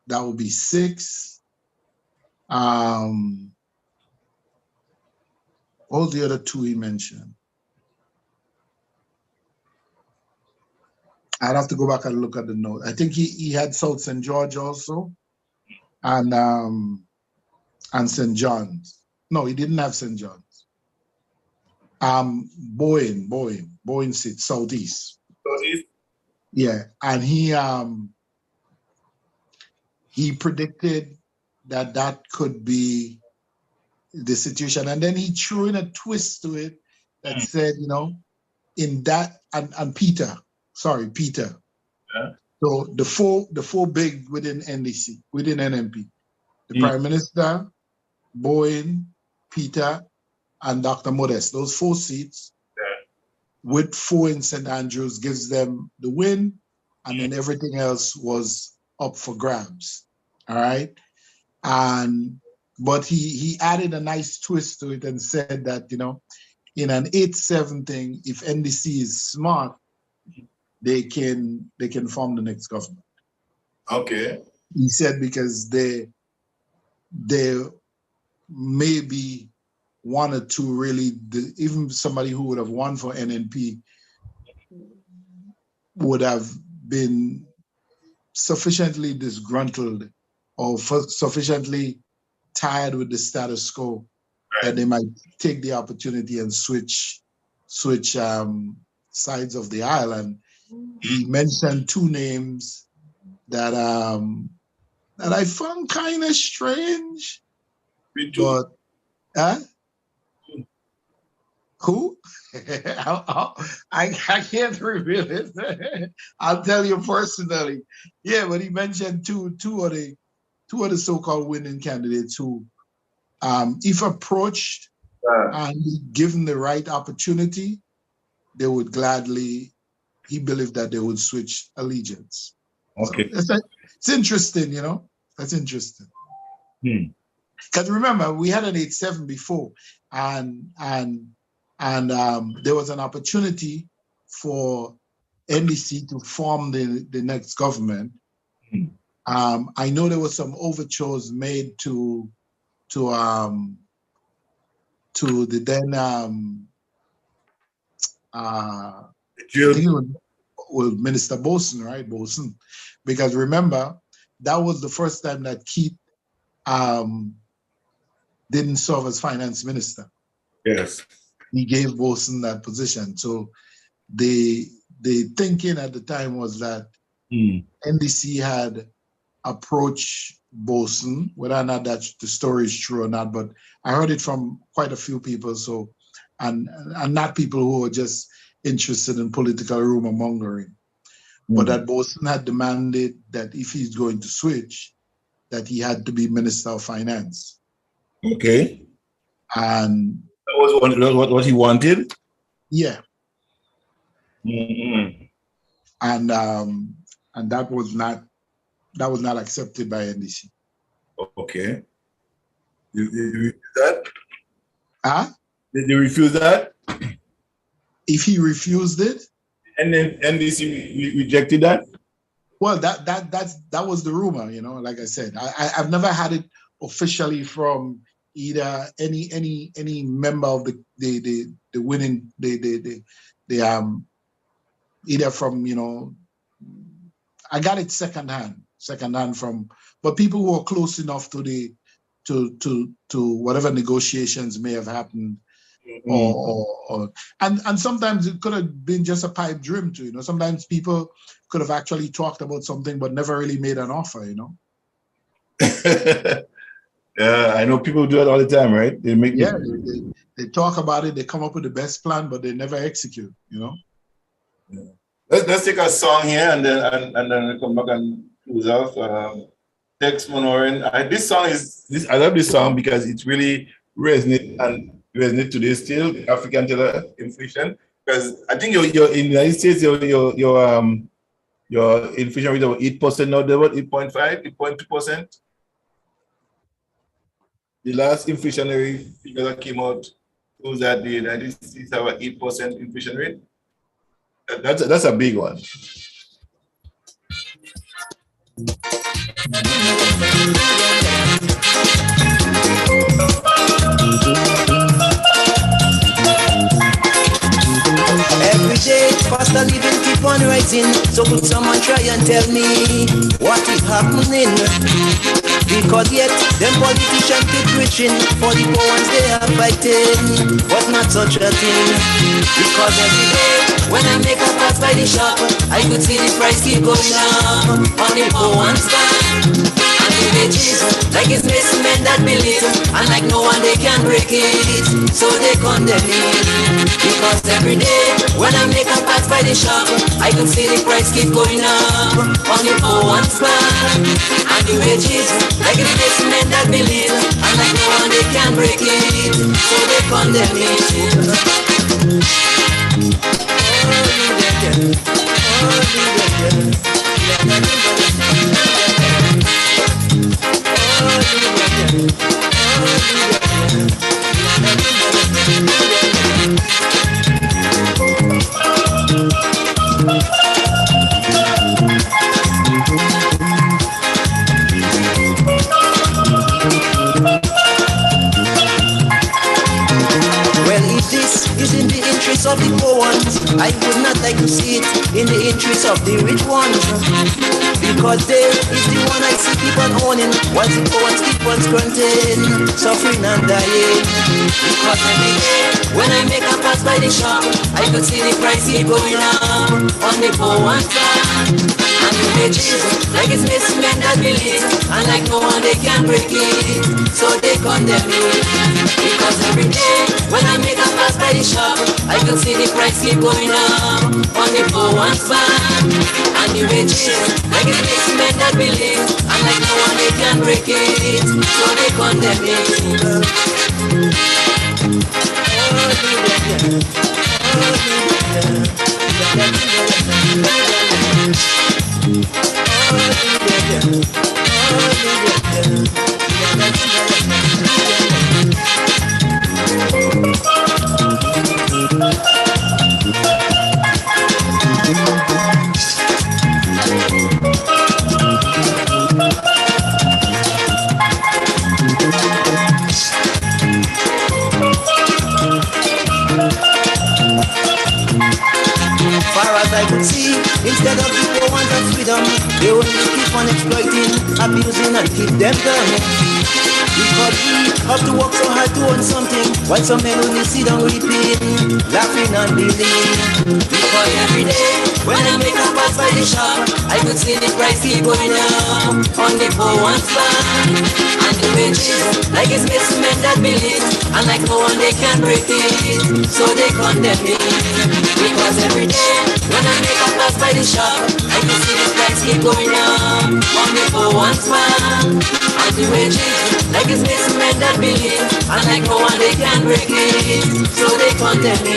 that would be 6. What was the other 2 he mentioned? I'd have to go back and look at the note. I think he had South St. George also, and St. John's. No, he didn't have St. John's. Boyne sits southeast. Southeast? Yeah, and he predicted that could be the situation, and then he threw in a twist to it that said, in that and Peter. Yeah. So the four big within NDC, within NMP, the Prime Minister, Boyne, Peter, and Dr. Modest. Those 4 seats with 4 in St. Andrews gives them the win, and then everything else was up for grabs. All right. But he added a nice twist to it and said that, in an 8-7 thing, if NDC is smart, they can form the next government. Okay. He said because there may be 1 or 2 really, even somebody who would have won for NNP would have been sufficiently disgruntled or sufficiently tired with the status quo that they might take the opportunity and switch sides of the aisle. And he mentioned 2 names that I found kind of strange. Me too. But who? I can't reveal it. I'll tell you personally. Yeah, but he mentioned two of the so-called winning candidates who, if approached and given the right opportunity, they would gladly. He believed that they would switch allegiance. Okay. So it's interesting, That's interesting. Because remember, we had an 8-7 before, and there was an opportunity for NDC to form the next government. I know there were some overtures made to the then I think it was Minister Boson, right? Boson, because remember that was the first time that Keith didn't serve as finance minister. Yes. He gave Boson that position. So the thinking at the time was that NDC had approached Boson, whether or not that the story is true or not, but I heard it from quite a few people. So, and not people who were just interested in political rumor mongering, but that Boson had demanded that if he's going to switch, that he had to be Minister of Finance. Okay. And that was what he wanted. Yeah. And that was not accepted by NDC. Okay. Did they refuse that? Huh? Did they refuse that? If he refused it, and then NDC rejected that. Well, that was the rumor, Like I said, I've never had it officially from either any member of the winning either from I got it secondhand from, but people who are close enough to whatever negotiations may have happened, or and sometimes it could have been just a pipe dream too. Sometimes people could have actually talked about something but never really made an offer. Yeah, I know people do it all the time, right? They make They talk about it, they come up with the best plan, but they never execute, you know? Yeah. Let's take a song here and then we come back and close off. Tex Monorin. This song I love this song because it really resonates today still, African Taylor inflation. Because I think you're in the United States, your inflation rate of 8% now, about 8.5, 8.2%. The last inflationary figure that came out was that the United States have an 8% inflation rate. That's a big one. Every day, cost of living keep on rising. So could someone try and tell me what is happening? Because yet, them politicians keep preaching for the poor ones they are fighting, but not such a thing. Because every day, when I make a pass by the shop, I could see the price keep going up on the poor ones stand. And the wages, like it's missing men that believe, and like no one they can break it, so they condemn me. Because every day, when I make a pass by the shop, I could see the price keep going up on the poor ones stand. And the wages, like it's missing men that believe, and like no one they can break it, so they condemn me. Of the poor ones, I would not like to see it in the interest of the rich ones, because they is the one I see keep on owning, while the poor ones keep on squinting, suffering and dying. Because every day, when I make a pass by the shop, I could see the price keep going up on the poor ones side. And the wages, like it's missing men that believe, and like no one they can break it, so they condemn me. Because every day, when I make a pass by the shop, I could see the price keep going up on the poor ones side. And the wages, like it's missing men that believe, and like no one they can break it, so they condemn me. Far as I could see, instead of the poor ones of freedom, they only keep on exploiting, abusing and keep them down. Because we have to work so hard to earn something, while some men only sit down weeping, laughing and believing. Because every day, when I make a pass by the shop, I could see the price keep going up on the poor ones side. And the wages, like it's missing men that believe, and like no one they can break it, so they condemn me. Because every day, when I make a pass by the shop, I can see the price keep going up on the poor ones side. And the wages, like it's missing men that believe, and like no one they can break it, so they condemn me.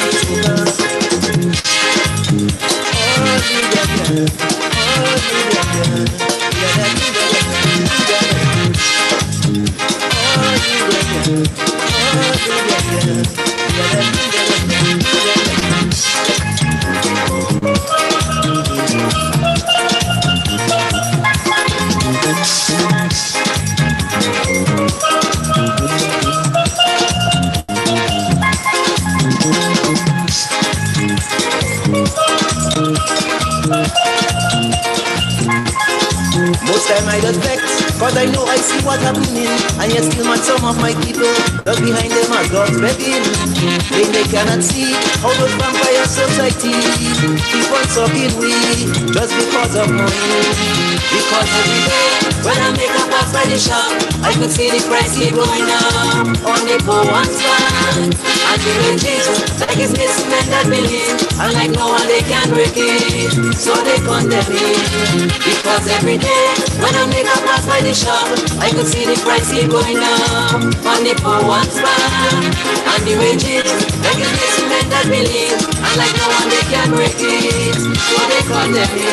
Most time I just vex, cause I know I see what's happening, and yet still man some of my people, just behind them are dogs begging. They cannot see how those vampire society keep on sucking weed just because of money. Because every day when I make a pass by the shop, I could see the price keep going up on the poor one's land. And the wages, like it's this men that believe, and like no one they can break it, so they condemn me. Because every day when I make a pass by the shop, I could see the price keep going up on the poor one's land. And the wages, like it's this men that believe, and like no one they can break it, so they condemn me.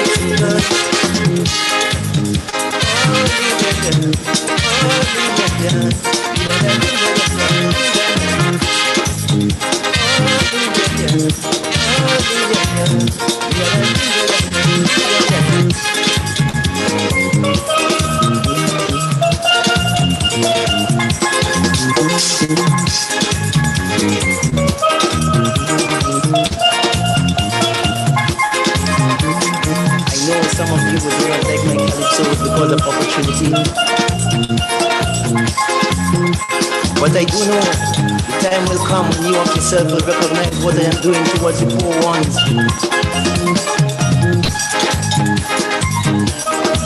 Some of you would not like my calypsos because of opportunity. But I do know the time will come when you of yourself will recognize what I am doing towards the poor ones.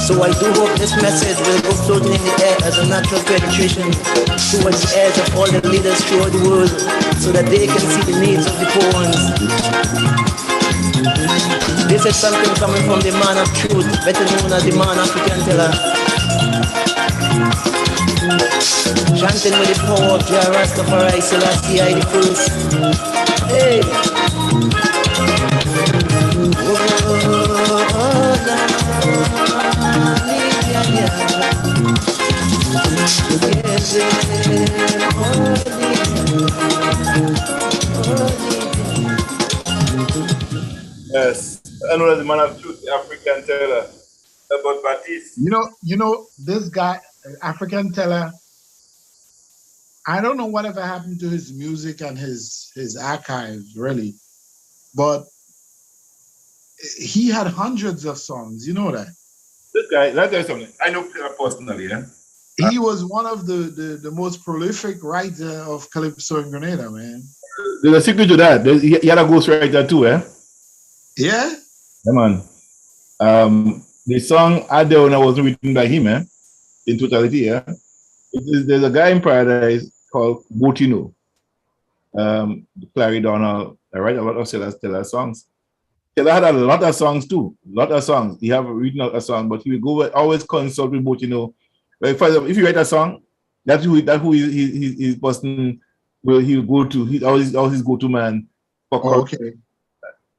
So I do hope this message will go floating in the air as a natural penetration towards the ears of all the leaders throughout the world, so that they can see the needs of the poor ones. This is something coming from the man of truth, better known as the man African teller. Chanting with the power of Jah Rastafari, Selassie I the first. Hey! Yes, I know the man of truth, the African teller, about Baptiste. You know, this guy, African teller, I don't know whatever happened to his music and his archives, really, but he had hundreds of songs. You know that. This guy, let me tell you something. I know personally, yeah. He was one of the most prolific writer of calypso in Grenada, man. There's a secret to that. He had a ghostwriter too, eh? Yeah? Yeah, man. The song Adeona wasn't written by him, eh? In totality, yeah. There's a guy in Paradise called Botino. Clary Donald. I write a lot of Teller songs. Teller had a lot of songs too. A lot of songs. He have written a song, but he would go always consult with Botino. Like, for example, if you write a song, that's who his person will he'll go to. He's always his go-to man for okay.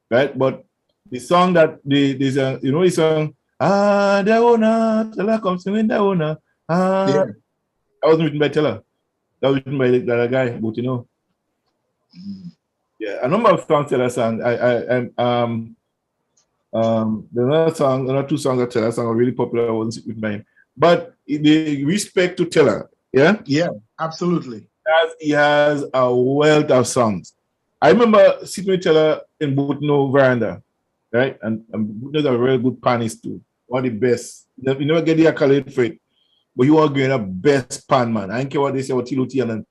Right? But the song that there's a the song Daona, Teller comes to me, Daona. Yeah. That wasn't written by Teller. That was written by the other guy, Botino. Yeah, a number of songs Teller sang. There's another two songs that Teller sang are really popular ones with mine. But the respect to Teller, yeah? Yeah, absolutely. He has a wealth of songs. I remember sitting with Teller in Botino veranda, right? And Botino's a very good panist too. One of the best. You never get the accolade for it, but you are getting a best pan man. I don't care what they say about Tiluti, and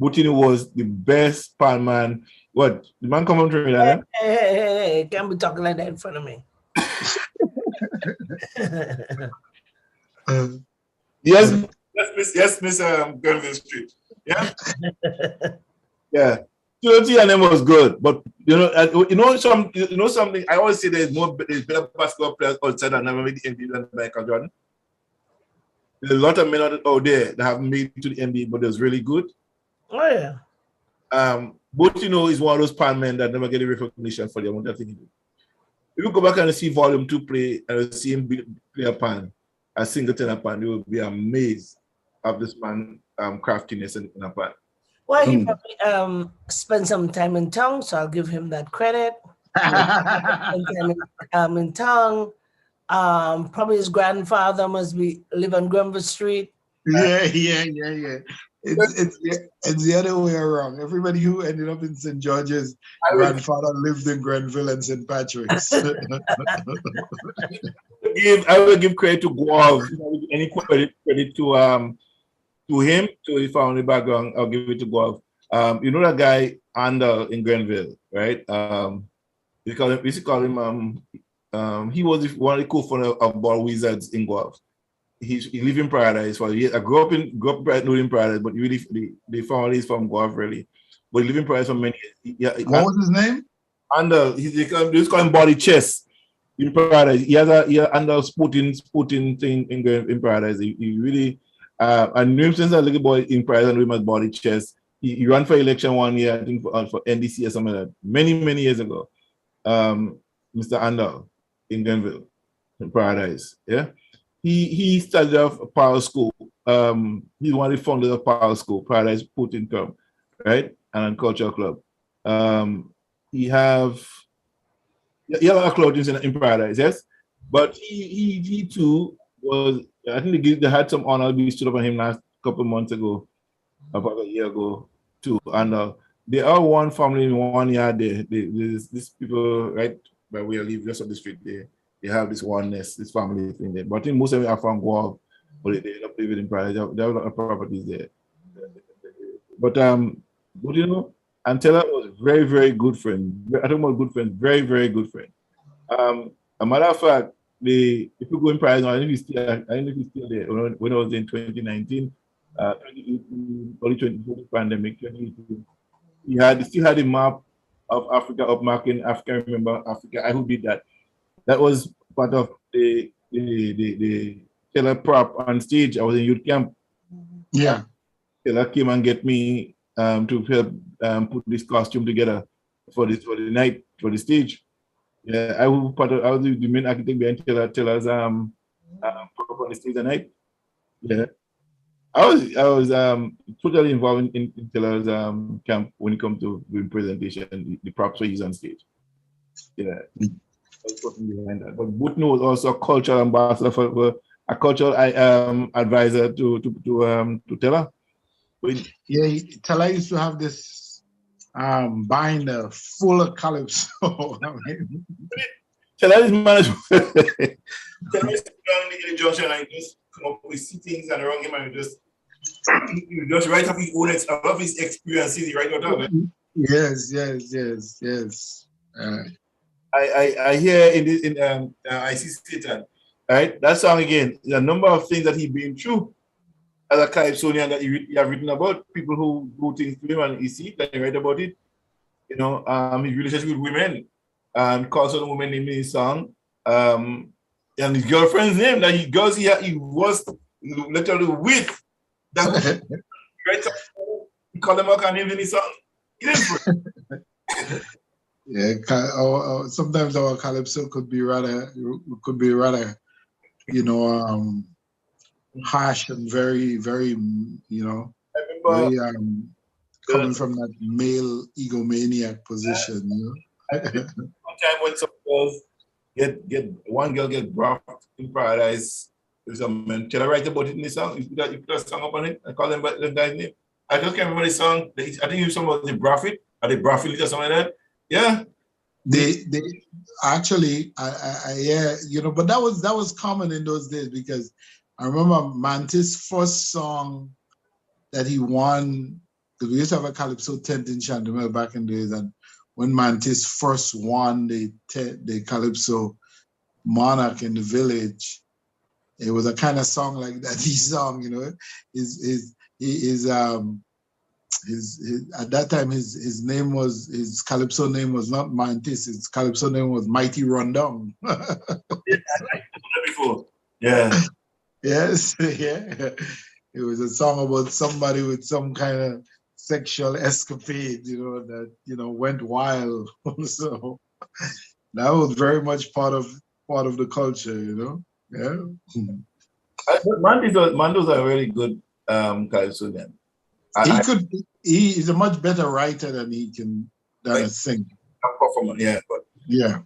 Botino was the best pan man. What? The man come from Trinidad? Hey, can't be talking like that in front of me. Yes, Miss Grenville Street. Yeah? Yeah. Tiluti and them was good, but something. I always say there's better basketball players outside that never made the NBA than Michael Jordan. There's a lot of men out there that have made it to the NBA, but they're really good. Oh yeah. Botino is one of those pan men that never get a recognition for the amount of things he do. If you go back and see Volume 2 play and see him play a pan, a singleton a pan, you will be amazed of this man craftiness in a pan. Well, he probably spent some time in Tongue, so I'll give him that credit. In Tongue, probably his grandfather must live on Grenville Street. Yeah. It's the other way around. Everybody who ended up in St. George's grandfather lived in Grenville and St. Patrick's. I will give credit to Guav. Any credit to him, to his family background, I'll give it to Guav. You know that guy Andal in Grenville, right? We used to call him he was one of the co-founders of Ball Wizards in Guelph. He lived in Paradise. I grew up in Paradise, but really the family is from Guelph really. But he lived in Paradise for many years. Yeah, what was his name? Under they just call him Body Chess in Paradise. He has under sporting thing in Paradise. He really I knew him since I was a little boy in Paradise and knew him as Body Chess. He ran for election one year, I think for NDC or something like that, many years ago. Mr. Andal in Denville, in Paradise. Yeah. He started off a power school. He's one of the founders of Power School, Paradise Sporting Club, right? And Cultural Club. He have a lot of clothing in Paradise, yes. But he too was, I think they had some honor. We stood up on him last couple of months ago, about a year ago too. And they are one family in one yard. These people, right, where we live just on the street, they have this oneness, this family thing there. But I think most of them are from Guelph, but they end up living in Paradise. They have a lot of properties there. But you know, Antella was very, very good friend. I don't about good friend, very, very good friend. A matter of fact, if you go in Paradise, I think he's still there. When I was in 2019, 2018, early 2020 pandemic, 2018, he still had a map of Africa upmarking Africa. Remember Africa? I who did that. That was part of the Taylor prop on stage. I was in youth camp. Yeah. Taylor came and get me to help put this costume together for the night, for the stage. Yeah, I was the main architect behind Taylor's prop on the stage that night. Yeah. I was totally involved in Taylor's camp when it comes to doing presentation, the props were used on stage. Yeah. Behind that. But Butno was also a cultural ambassador for a cultural advisor to Taylor. Yeah, Taylor used to have this binder full of calypso. Taylor is managed. Taylor is down in the junction and just come up with sittings and around him and you just write up his own his experiences. Right now. Yes. I hear in I see Satan, right? That song again, the number of things that he been through as a Calypsonian that he have written about, people who do things to him and he see that he write about it. You know, his relationship with women and calls on women in his song. And his girlfriend's name that he was literally with that right? He called them out and named in his song. He didn't. Yeah, sometimes our calypso could be rather, you know, harsh and very, very, you know, very, coming from that male egomaniac position. You know? Sometimes when some girls one girl get brought in Paradise, man, can I write about it in the song? You put a song up on it. I call them by the guy's name. I just can't remember the song. I think you some of the Braffit or the Braffit or something like that. Yeah, they actually, yeah, you know, but that was common in those days because I remember Mantis' first song that he won, because we used to have a Calypso tent in Chandomel back in the days, and when Mantis first won the Calypso Monarch in the Village, it was a kind of song like that he sung, you know, at that time his name was, his Calypso name was not Mantis, his Calypso name was Mighty Rundong. Yeah. Yes, yeah. It was a song about somebody with some kind of sexual escapade, you know, that, you know, went wild. So that was very much part of the culture, you know. Yeah. Mando's a really good Calypso then. He's a much better writer than a singer. Yeah, but yeah.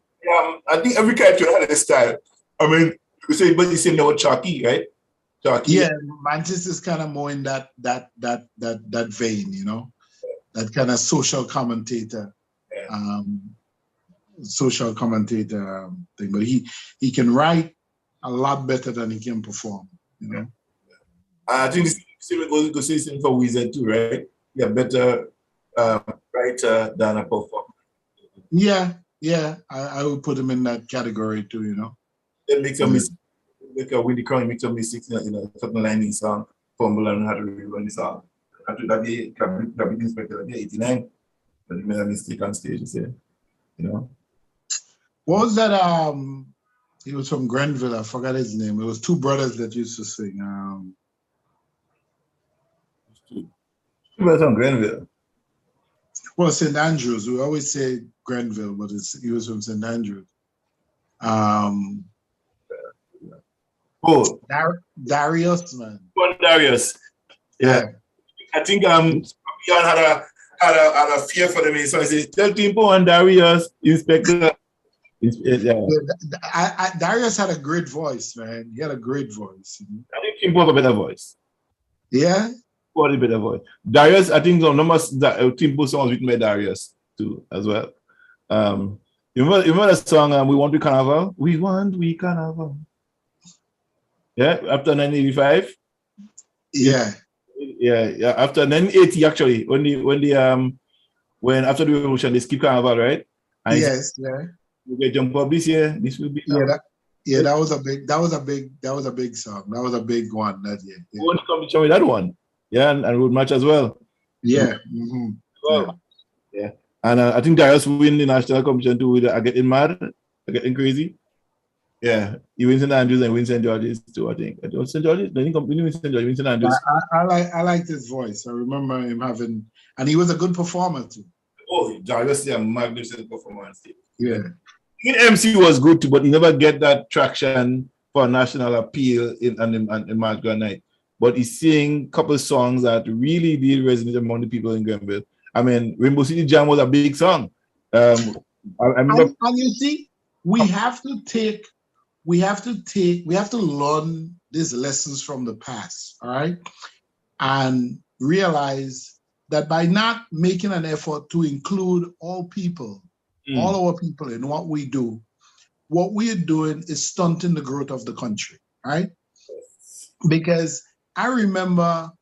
I think every character had a style. I mean, you say, but you say no Chalky, right? Chalky. Yeah, Mantis is kind of more in that vein, you know, that kind of social commentator, thing. But he can write a lot better than he can perform, you know. I think we go see him for Wizard too, right? Yeah, better writer than a performer. Yeah, Yeah, I would put him in that category too, you know. They make some mistakes. Like Willie Crown make some mistakes in a certain line in song, fumble and had to rerun the song. After that day, Cabinet Inspector, that day 89, but he made a mistake on stage, you know. What was that? He was from Grenville. I forgot his name. It was two brothers that used to sing. He was from Grenville. Well, St. Andrews. We always say Grenville, but he was from St. Andrews. Darius, man. Darius. Yeah. I think Beyond had a fear for them. So I said, tell Timpo and Darius, Inspector. Darius had a great voice, man. He had a great voice. I think Timpo have a better voice. Yeah? What a better voice. Darius, I think the numbers that Timpo songs written by Darius too, as well. You remember the song We Want We Carnival? We Want We Carnival. Yeah, after 1985. Yeah. Yeah. After 1980, actually, when after the revolution they skip carnival, right? And yes, yeah. We get jump up this year. This will be that was a big song. That was a big one that year. Yeah. Want to come to show me that one? Yeah, and road match as well. Yeah. Mm-hmm. Yeah. And I think Darius win the national competition too with Getting Mad, Getting Crazy. Yeah, he wins St. Andrews and wins St. George's too, I think. St. George's? No, he wins St. George's, wins St. Andrews. I liked his voice. I remember him having, and he was a good performer too. Oh, Darius is a magnificent performance. Yeah. Even MC was good too, but he never get that traction for national appeal in March Grand Night. But he sang a couple of songs that really did resonate among the people in Grenville. I mean, Rainbow City Jam was a big song. And you see, we have to learn these lessons from the past, all right? And realize that by not making an effort to include all people, all our people in what we do, what we are doing is stunting the growth of the country, right? Because I remember,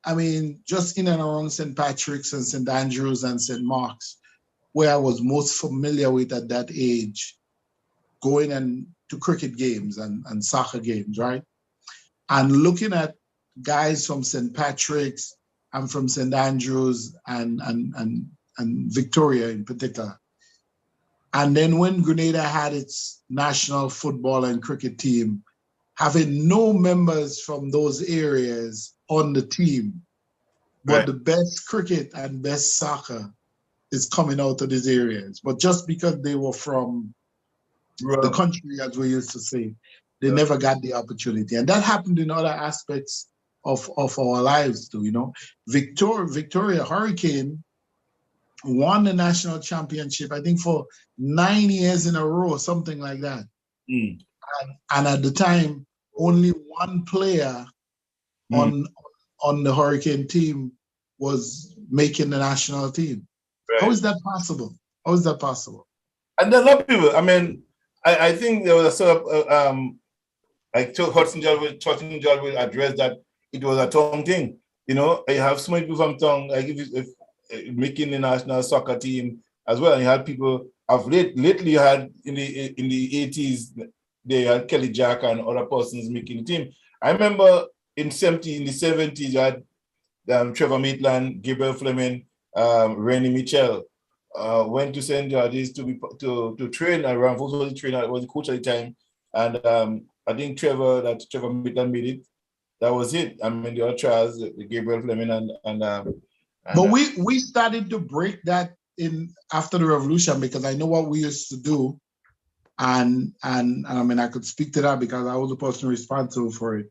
I mean, just in and around St. Patrick's and St. Andrews and St. Mark's, where I was most familiar with at that age, going to cricket games and soccer games, right? And looking at guys from St. Patrick's and from St. Andrews and Victoria in particular. And then when Grenada had its national football and cricket team, having no members from those areas on the team, but right. The best cricket and best soccer is coming out of these areas. But just because they were from the country, as we used to say, they never got the opportunity. And that happened in other aspects of our lives too, you know. Victoria Hurricane won the national championship, I think for 9 years in a row, something like that. And at the time, only one player on the Hurricane team was making the national team. Right. How is that possible? How is that possible? And there are a lot of people, I mean, I think there was a sort of, like Hudson Joel will address that it was a tongue thing. You know, you have so many people from tongue, like if making the national soccer team as well. And you had people of lately you had in the 80s, they had Kelly Jack and other persons making the team. I remember in the 70s, you had Trevor Maitland, Gabriel Fleming, Rennie Mitchell went to St. George's to train around. Was the trainer, was the coach at the time, and I think Trevor Maitland made it. That was it. I mean, the other trials, Gabriel Fleming but we started to break that in after the revolution, because I know what we used to do, and I mean I could speak to that because I was the person responsible for it.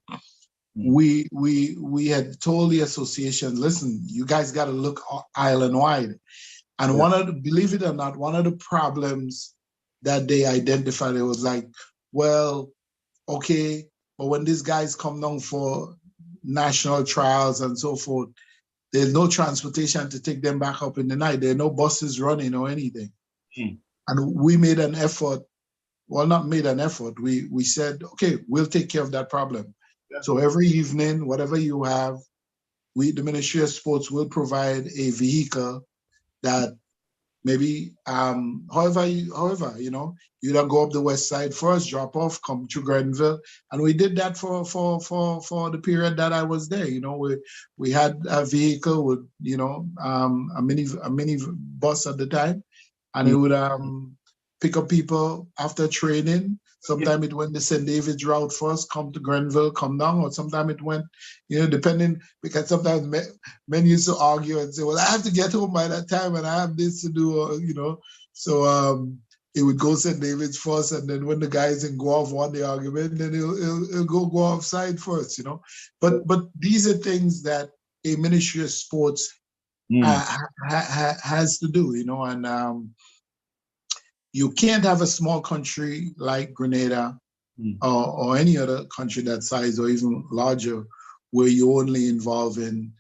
We had told the association, listen, you guys got to look island wide. And believe it or not, one of the problems that they identified, it was like, well, okay, but when these guys come down for national trials and so forth, there's no transportation to take them back up in the night. There are no buses running or anything. And we made an effort. Well, not made an effort. We said, okay, we'll take care of that problem. Yeah. So every evening, whatever you have, the Ministry of Sports will provide a vehicle that maybe however, you know, you don't go up the west side first, drop off, come to Grenville. And we did that for the period that I was there. You know, we had a vehicle with, you know, a mini bus at the time, and it would pick up people after training. Sometimes it went the St. David's route first, come to Grenville, come down, or sometimes it went, you know, depending, because sometimes men used to argue and say, well, I have to get home by that time and I have this to do, or, you know. So it would go St. David's first, and then when the guys in go off won the argument, then it'll go offside first, you know. But these are things that a Ministry of Sports has to do, you know, and you can't have a small country like Grenada or any other country that size or even larger where you only involve in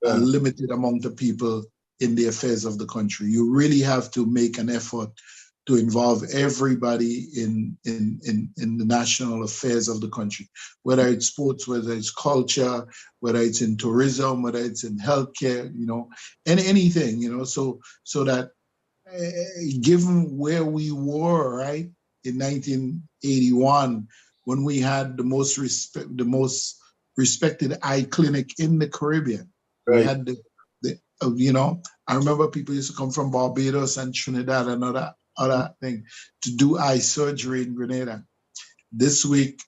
a limited amount of people in the affairs of the country. You really have to make an effort to involve everybody in the national affairs of the country, whether it's sports, whether it's culture, whether it's in tourism, whether it's in healthcare, you know, anything, you know, so that given where we were, right, in 1981, when we had the most respected eye clinic in the Caribbean. Right. We had the you know, I remember people used to come from Barbados and Trinidad and other thing to do eye surgery in Grenada. This week,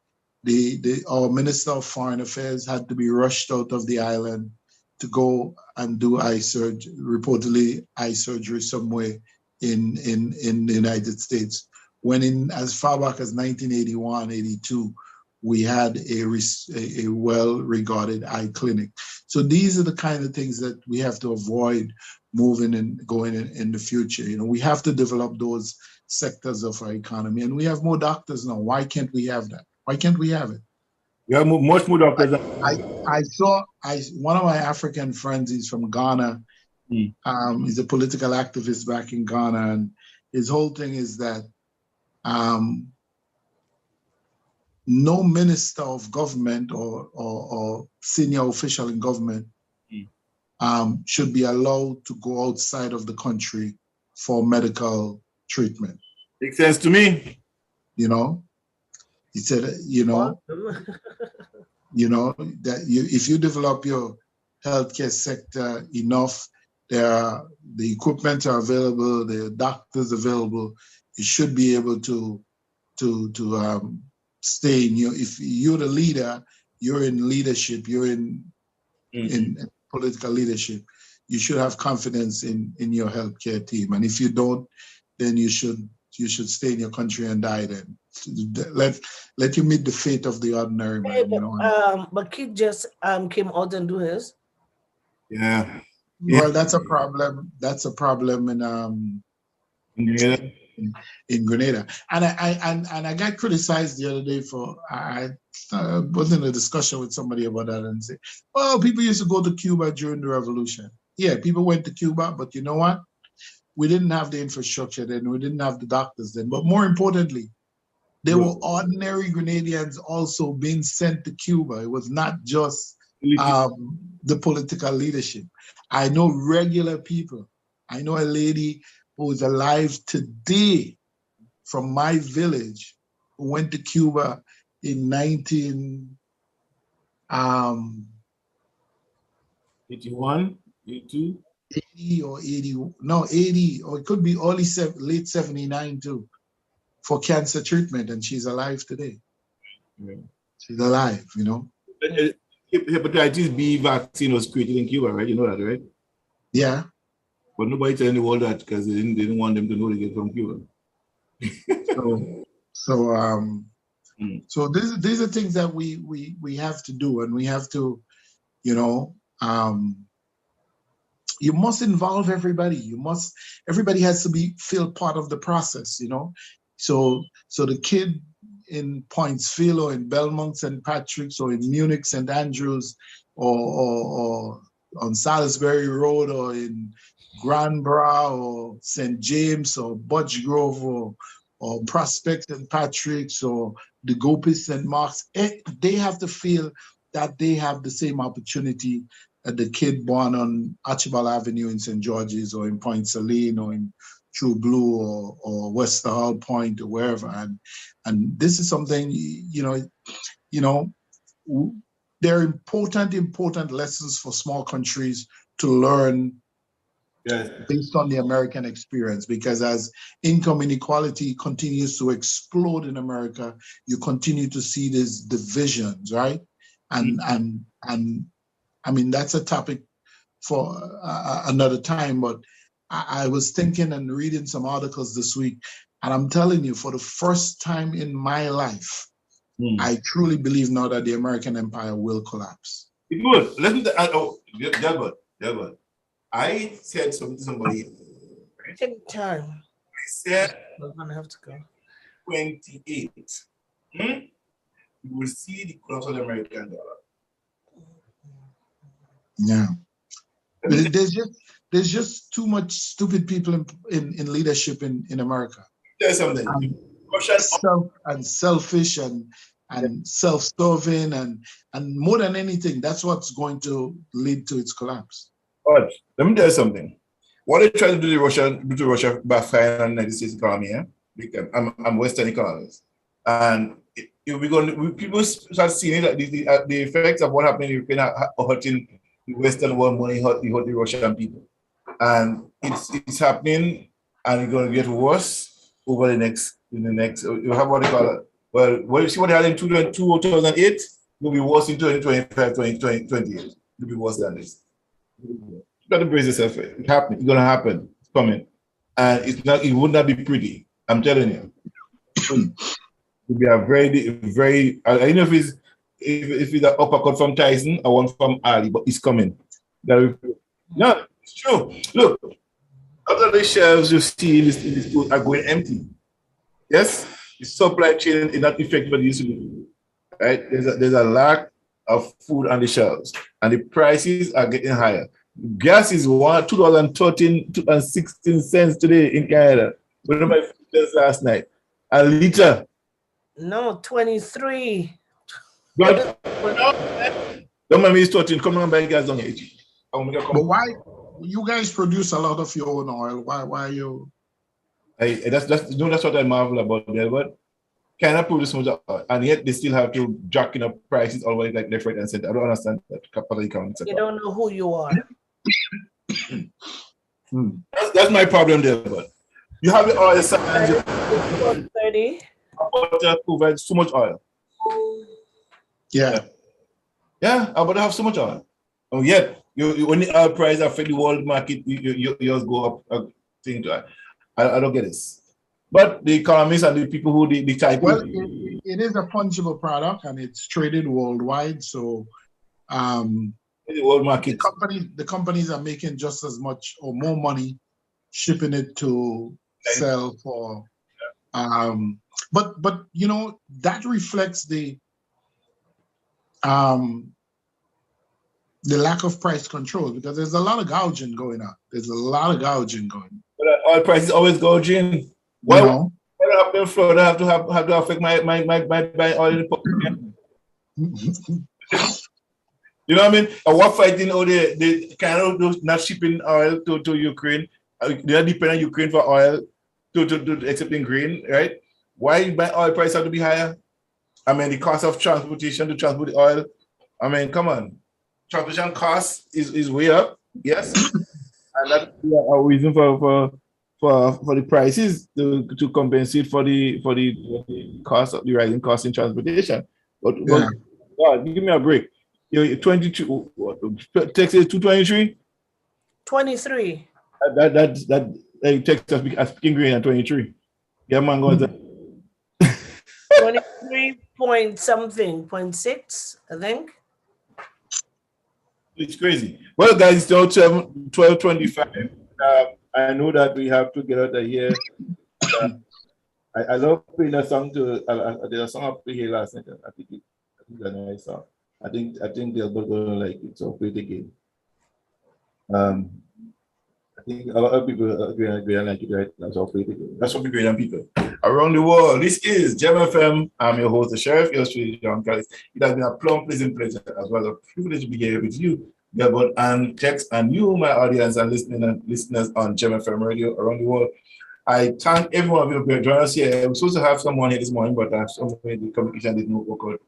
our Minister of Foreign Affairs had to be rushed out of the island to go and do reportedly eye surgery somewhere in the United States. When as far back as 1981, 82, we had a well-regarded eye clinic. So these are the kind of things that we have to avoid moving and going in the future. You know, we have to develop those sectors of our economy, and we have more doctors now. Why can't we have that? Why can't we have it? We have much more doctors. I saw one of my African friends, he's from Ghana. He's a political activist back in Ghana, and his whole thing is that no minister of government or senior official in government should be allowed to go outside of the country for medical treatment. Makes sense to me. You know, he said, you know, that if you develop your healthcare sector enough, the equipment are available, the doctors available, you should be able to stay in your, if you're the leader, you're in leadership, you're in political leadership, you should have confidence in your healthcare team. And if you don't, then you should stay in your country and die then. Let you meet the fate of the ordinary man, you know. But Kid just came out and do his. Yeah. Well, that's a problem. That's a problem in Grenada. And I got criticized the other day for, I was in a discussion with somebody about that and say, well, people used to go to Cuba during the revolution. Yeah, people went to Cuba, but you know what? We didn't have the infrastructure then, we didn't have the doctors then. But more importantly, there were ordinary Grenadians also being sent to Cuba. It was not just the political leadership. I know regular people. I know a lady who is alive today from my village who went to Cuba in 81, 82? 80 or 80, no, 80, or it could be early, late 79 too, for cancer treatment, and she's alive today. Yeah. She's alive, you know. Hepatitis B vaccine was created in Cuba, right? You know that, right? Yeah. But nobody telling the world that because they didn't want them to know they get from Cuba. So these are things that we have to do, and we have to, you know, you must involve everybody. Everybody has to feel part of the process, you know. So the kid in Pointsville or in Belmont, St. Patrick's, or in Munich, St. Andrews, or on Salisbury Road, or in Grand Bras, or St. James, or Budge Grove, or Prospect St. Patrick's, or the Gopis St. Mark's, they have to feel that they have the same opportunity as the kid born on Archibald Avenue in St. George's, or in Point Saline, or in True Blue or Western Hall Point or wherever. And this is something, there are important lessons for small countries to learn based on the American experience, because as income inequality continues to explode in America, you continue to see these divisions, right? And I mean, that's a topic for another time, but I was thinking and reading some articles this week, and I'm telling you, for the first time in my life, I truly believe now that the American empire will collapse. It will. Listen to Delbert. I said something to somebody. Take time. I said We're gonna have to go. 28. You will see the collapse of the American dollar. Yeah. But there's just too much stupid people in leadership in America. There's something. Selfish and self-serving and more than anything, that's what's going to lead to its collapse. All right, let me tell you something. What they try to do to Russia backfire on the United States economy, because I'm Western economist, and people start seeing it, the effects of what happened in Ukraine are hurting the Western world more than hurt the Russian people, and it's happening, and it's going to get worse over the next. You have what they call it. Well, you see what happened in 2008, it will be worse in 2025, 2028. It will be worse than this. You got to brace yourself for it. It's happening. It's going to happen. It's coming. And it would not be pretty. I'm telling you. It will be a very, I don't know if it's an uppercut from Tyson or one from Ali, but it's coming. No, it's true. Look, all of the shelves you see in this food are going empty. Yes? The supply chain is not effective as it used to be. Right? There's a lack of food on the shelves, and the prices are getting higher. Gas is $2.16 today in Canada. One of my friends last night. A liter. No, 23. Don't mind me starting. Come on and buy gas on here. But why you guys produce a lot of your own oil? Why you? That's what I marvel about there. But Canada produce so much oil, and yet they still have to jacking up prices always like left, right, and center. I don't understand that capital economics. You don't know who you are. That's my problem there. But you have the oil side. 30. Butter provides so much oil. Yeah, but I have so much oil. And yet, when the oil price affect the world market, yours go up. I don't get this. But the economists and the people who the type. Well, it is a fungible product and it's traded worldwide. So, the world market, the companies are making just as much or more money shipping it to sell for. But that reflects the lack of price control, because there's a lot of gouging going on. But oil prices always gouging. Why up in Florida have to affect my oil in the You know what I mean? And what fighting all the kind of not shipping oil to Ukraine. They are dependent on Ukraine for oil to accepting grain, right? Why my oil price have to be higher? I mean, the cost of transportation to transport the oil. I mean, come on. Transportation cost is way up, yes. And that's a reason for the prices to compensate for the cost of the rising cost in transportation. But God, give me a break. You're 22. Texas 223. 23. That Texas speaking green at 23. Yeah, man, goes 23 point something, 0.6, I think. It's crazy. Well, guys, it's now 12:25. I know that we have to get out of here. I love playing a song there's a song I played here last night. I think it's a nice song. I think they're both gonna like it, so play it again. I think a lot of people agree and like it, right? That's all play it again. That's what we great on people around the world. This is Gemfm. I'm your host, the Sheriff, your street John Callis. It has been a plumb pleasant pleasure as well as a privilege to be here with you, Gilbert and Tex, and you, my audience and listeners on Gemfm Radio around the world. I thank everyone of you for joining us here. We're supposed to have someone here this morning, but some way the communication did not work out.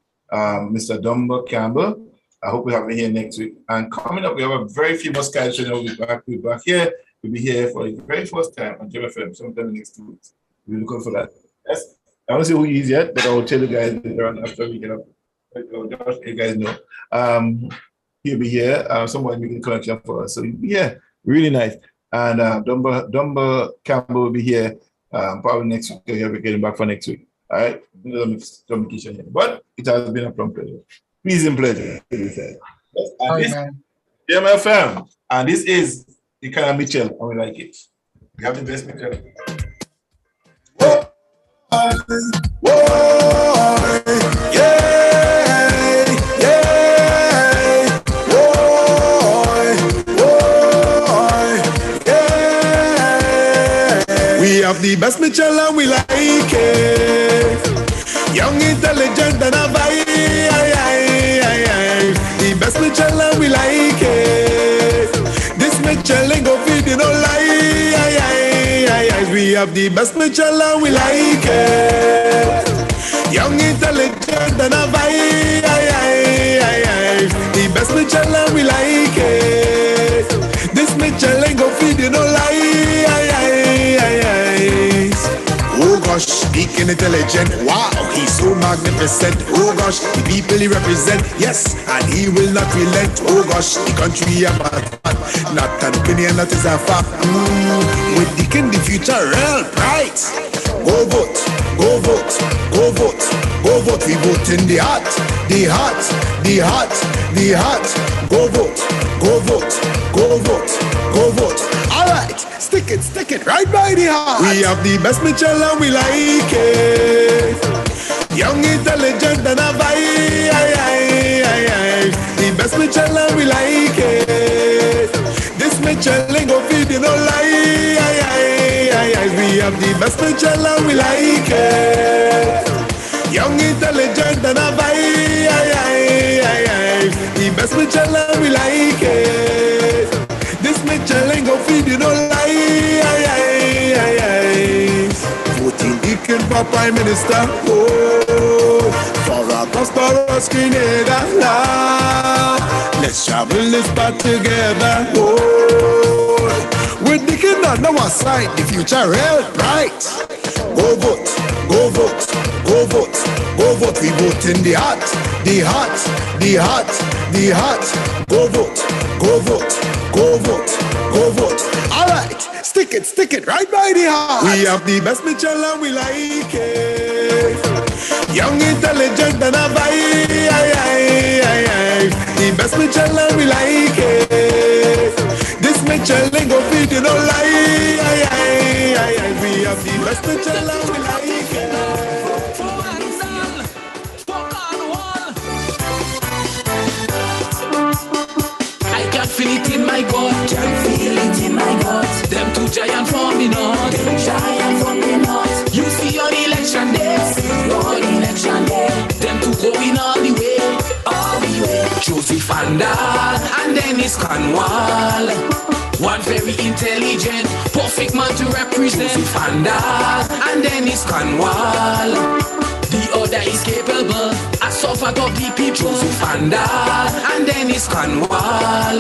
Mr. Dumbo Campbell. I hope we have him here next week. And coming up, we have a very famous guy. We'll be back here. We'll be here for the very first time on Gemfm sometime in the next 2 weeks. We're looking for that. Yes. I don't see who he is yet, but I will tell you guys later on after we get up. Just you guys know. He'll be here. Someone making a connection for us. So yeah, really nice. And Dumbo Campbell will be here probably next week. He'll be getting back for next week. All right. Communication here. But it has been a plum pleasure. Pleasing pleasure. Gemfm. And this is the kind of Mitchell, and we like it. We have the best Mitchell. We have the best Mitchell and we like it. Young, intelligent and a vibe. The best Mitchell and we like it. This Mitchell ain't go feed you no lie. We have the best Mitchell and we like it. Young, intelligent and a vibe. The best Mitchell and we like it. This Mitchell ain't go feed you no lie. Oh gosh, speaking intelligent, wow, he's so magnificent. Oh gosh, the people he represent, yes, and he will not relent. Oh gosh, the country about not an opinion, that is a fact. With the king, the future real bright. Go vote, go vote, go vote, go vote. We vote in the heart, the heart, the heart, the heart. Go vote, go vote, go vote, go vote. All right. Stick it right by the heart. We have the best Mitchell and we like it. Young, intelligent and a vibe. The best Mitchell and we like it. This Mitchell ain't go feed you no lie. We have the best Mitchell and we like it. Young, intelligent and a vibe. The best Mitchell and we like it. This Mitchell ain't go feed you no lie. Voting Deacon for Prime Minister. Oh, for a prosperous Grenada. Let's travel this path together. Oh, with Deacon on our side, the future real bright. Go vote, go vote, go vote, go vote. We vote in the heart, the heart, the heart, the heart. Go vote, go vote, go vote, go vote. All right, stick it right by the heart. We have the best Mitchell and we like it. Young, intelligent and a vibe. The best Mitchell and we like it. This Mitchell ain't go feed you no lie. We have the best Mitchell and we like it. Feel it in my gut, can feel it in my gut. Them two giant from the north, them giant from the north. You see on election day, them two going all the way, all the way. Joseph Andal and Dennis Cornwall. One very intelligent, perfect man to represent. Joseph Andal and Dennis Cornwall. The other is capable, a suffered of the people. Joseph Andal and Dennis Cornwall.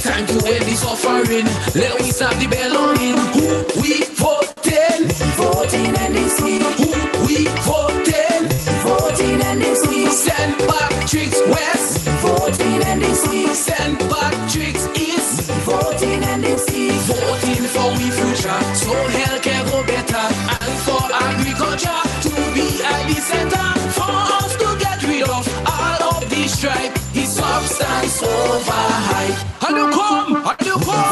Time to end this offering, let we start the bell on in. Who we voting? Voting NDC. Who we voting? Voting NDC. St. Patrick's West. Voting NDC. St. Patrick's East. Voting NDC. Voting for we future, so healthcare go better, and for agriculture to be at the center. For us to get rid of all of this stripe, the substance overhype. And you come.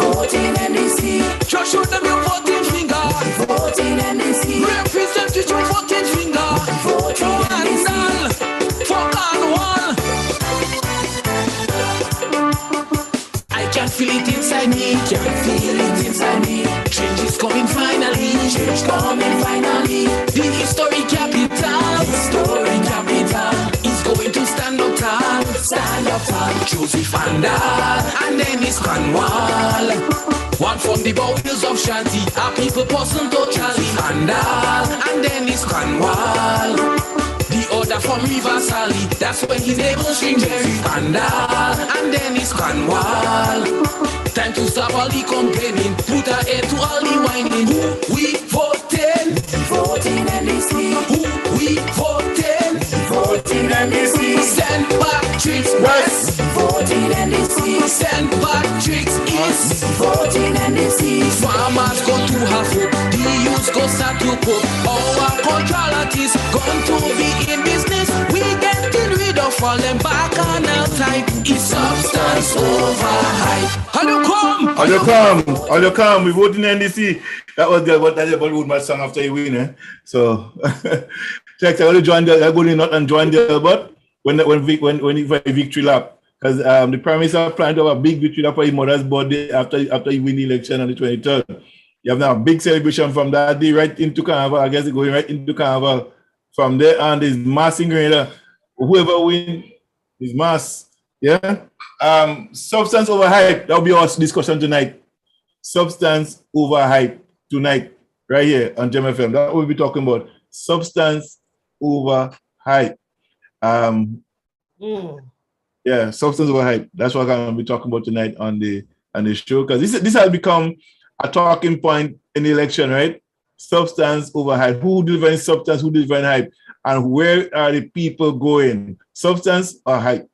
Voting NDC. Just show them your voting finger. Voting NDC. Representative your voting finger. Voting NDC. For Cornwall. I can feel it inside me. Can feel it inside me. Change is coming finally. Change coming finally. The history capital. History capital is going to stand up tall. Stand up tall. Joseph Andal and Dennis Cornwall. One from the bowels of Shanti, our people person totally Fandal, and then it's Cornwall. The other from River Sally, that's when his neighbor string Jerry Fandal, and then it's Cornwall. Time to stop all the complaining, put a end to all the whining. Who we voting? Voting NDC. Who we voting? Voting NDC. St. Patrick's West. Voting NDC. St. Patrick's East. Voting NDC. Farmers go to have hope, the youths go start to cope. Our contrarities going to be in business. We getting rid of all them bacchanal type. It's substance over hype. How you come? We vote in NDC. That was the Bollywood match song after you win, eh? So check. I want to join the. I go not and join the but when victory lap, because the Prime Minister planned to have a big victory lap for his mother's birthday after you win the election on the 23rd. You have now a big celebration from that day right into Carnival. I guess it's going right into Carnival. From there on, there's mass in Grenada. Whoever wins is mass. Yeah. Substance over hype. That'll be our discussion tonight. Substance over hype tonight, right here on Gemfm. That's what we'll be talking about. Substance over hype. Yeah, substance over hype. That's what I'm going to be talking about tonight on the show, because this has become a talking point in the election, right? Substance over hype. Who delivering substance? Who delivering hype? And where are the people going? Substance or hype?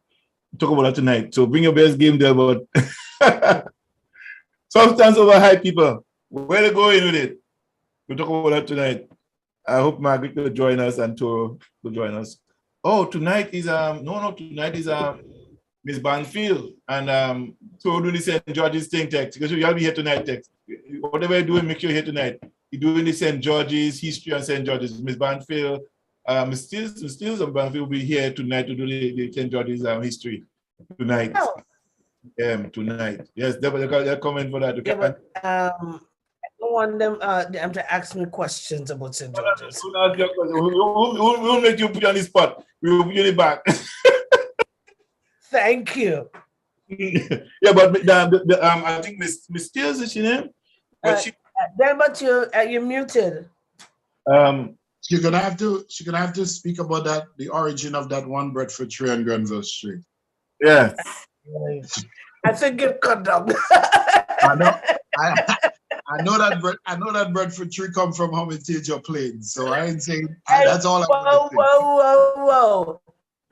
Talk about that tonight. So bring your best game there, but substance over hype, people. Where they going with it? We'll talk about that tonight. I hope Margaret will join us and Toro will join us. Oh, tonight is tonight is Miss Banfield and Toro doing the St. George's thing, text. Because you'll be here tonight, text. Whatever you're doing, make sure you're here tonight. You're doing the St. George's history and St. George's. Miss Banfield, Miss Stills and Banfield will be here tonight to do the St. George's history tonight. Oh. Tonight. Yes, they're coming for that. Yeah, but, I don't want them to ask me questions about St. George's. We'll make you put on the spot. We'll put you in the back. Thank you. Yeah, but I think Miss Stills is your name. But you're muted. She's gonna have to speak about the origin of that one bread for tree on Grenville Street. Yeah. I think it cut down. I know that bread for tree come from Hermitage or Plains, so I ain't saying that's all. Whoa.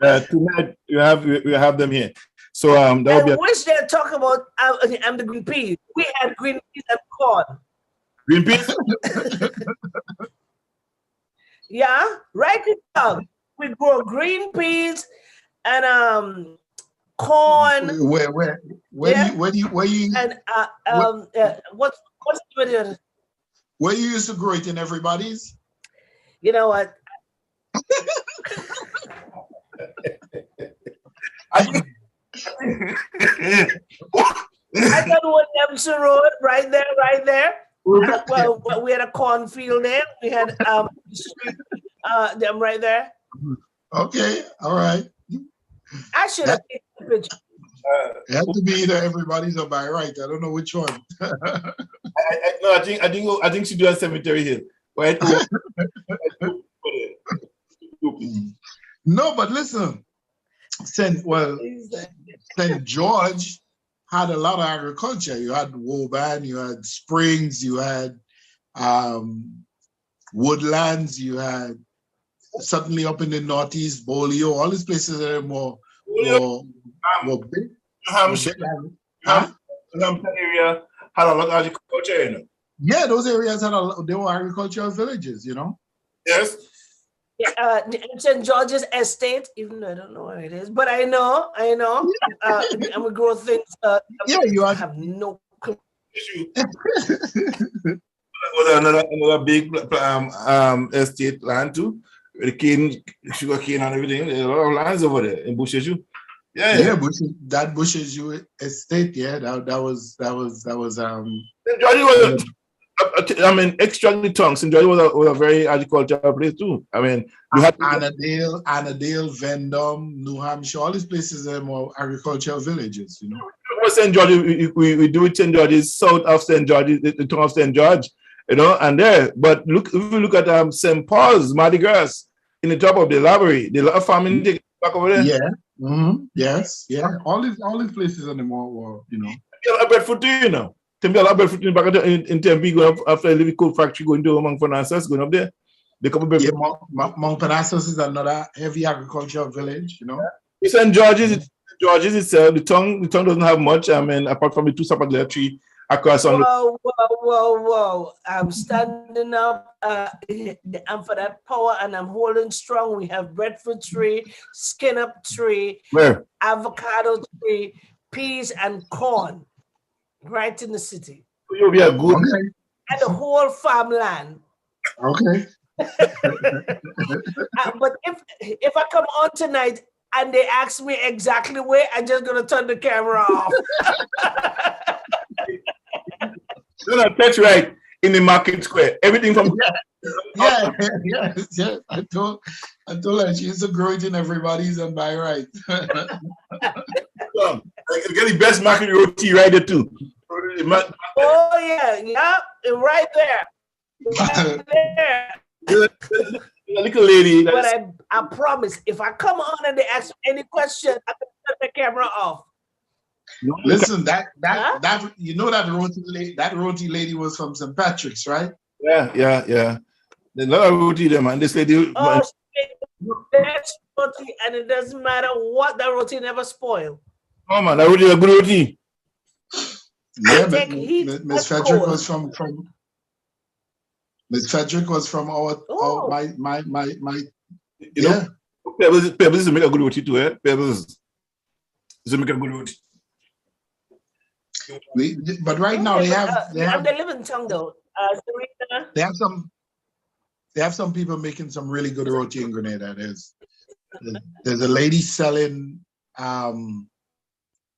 Tonight we have them here. So I wish they'd talk about the green peas. We had green peas and corn. Green peas? Yeah, write it down. We grow green peas and corn. Where you and what's the video? Where you used to grow it in everybody's? You know what? I got one Dempsey Road right there. Well, we had a cornfield there. We had them right there. Okay, all right. I should have taken the picture. It had to be either everybody's or by right. I don't know which one. I think she do a cemetery here. Right? No, but listen. St. George had a lot of agriculture. You had Woburn, you had Springs, you had Woodlands, you had certainly up in the northeast, Bolio, all these places that are more big. Hampshire area had a lot of agriculture, you know. Yeah, those areas they were agricultural villages, you know. Yes. St. George's Estate, even though I don't know where it is, but I know. And we grow things. You have no issue. Another big estate land too. The cane, sugar cane, and everything. There's a lot of lands over there in Bush Issue. Yeah. That Bush Issue estate. Yeah, that was. George was. Extractly tongue. St. George was a very agricultural place too. I mean, you had Annandale, Vendome, New Hampshire, all these places are more agricultural villages, you know. St. George, we do it St. George's, south of St. George, the town of St. George, you know, and there. But look, if you look at St. Paul's, Mardi Gras, in the top of the library, the lot of farming back over there. Yeah. Mm-hmm. Yes. Yeah. All these places on the mall were, you know. A lot of breadfruit too, you know. Tempe a lot of breadfruit in back in Tempe, going up after a living coal factory, going to Mount Parnassus, going up there. They come up. Yeah, Mount Parnassus is another heavy agricultural village, you know. St. George's, George's itself, the town doesn't have much. I mean, apart from the two separate tree across on. Whoa! I'm standing up. I'm for that power, and I'm holding strong. We have breadfruit tree, skin up tree, Where? avocado tree, peas, and corn, right in the city. You'll be a good. Okay. And the whole farmland. Okay. But if I come on tonight and they ask me exactly where, I'm just gonna turn the camera off. No, that's right. In the market square, everything from Yeah. I told her she used to grow it in everybody's and buy right. Get the best market roti right there too. Oh yeah, right there. Right there. Little lady. But I promise, if I come on and they ask me any question, I can turn the camera off. Listen, that you know that roti lady was from St. Patrick's, right? Yeah. There's a lot of roti there, man. This lady. That's roti, and it doesn't matter what, that roti never spoil. Oh man, that roti is a good roti. Yeah, Miss Frederick was from Miss Frederick was from my you know, Pebbles is to make a good roti too, eh? Pebbles is to make a good roti. But right now they have the living tongue though. They have some people making some really good roti in Grenada. There's a lady selling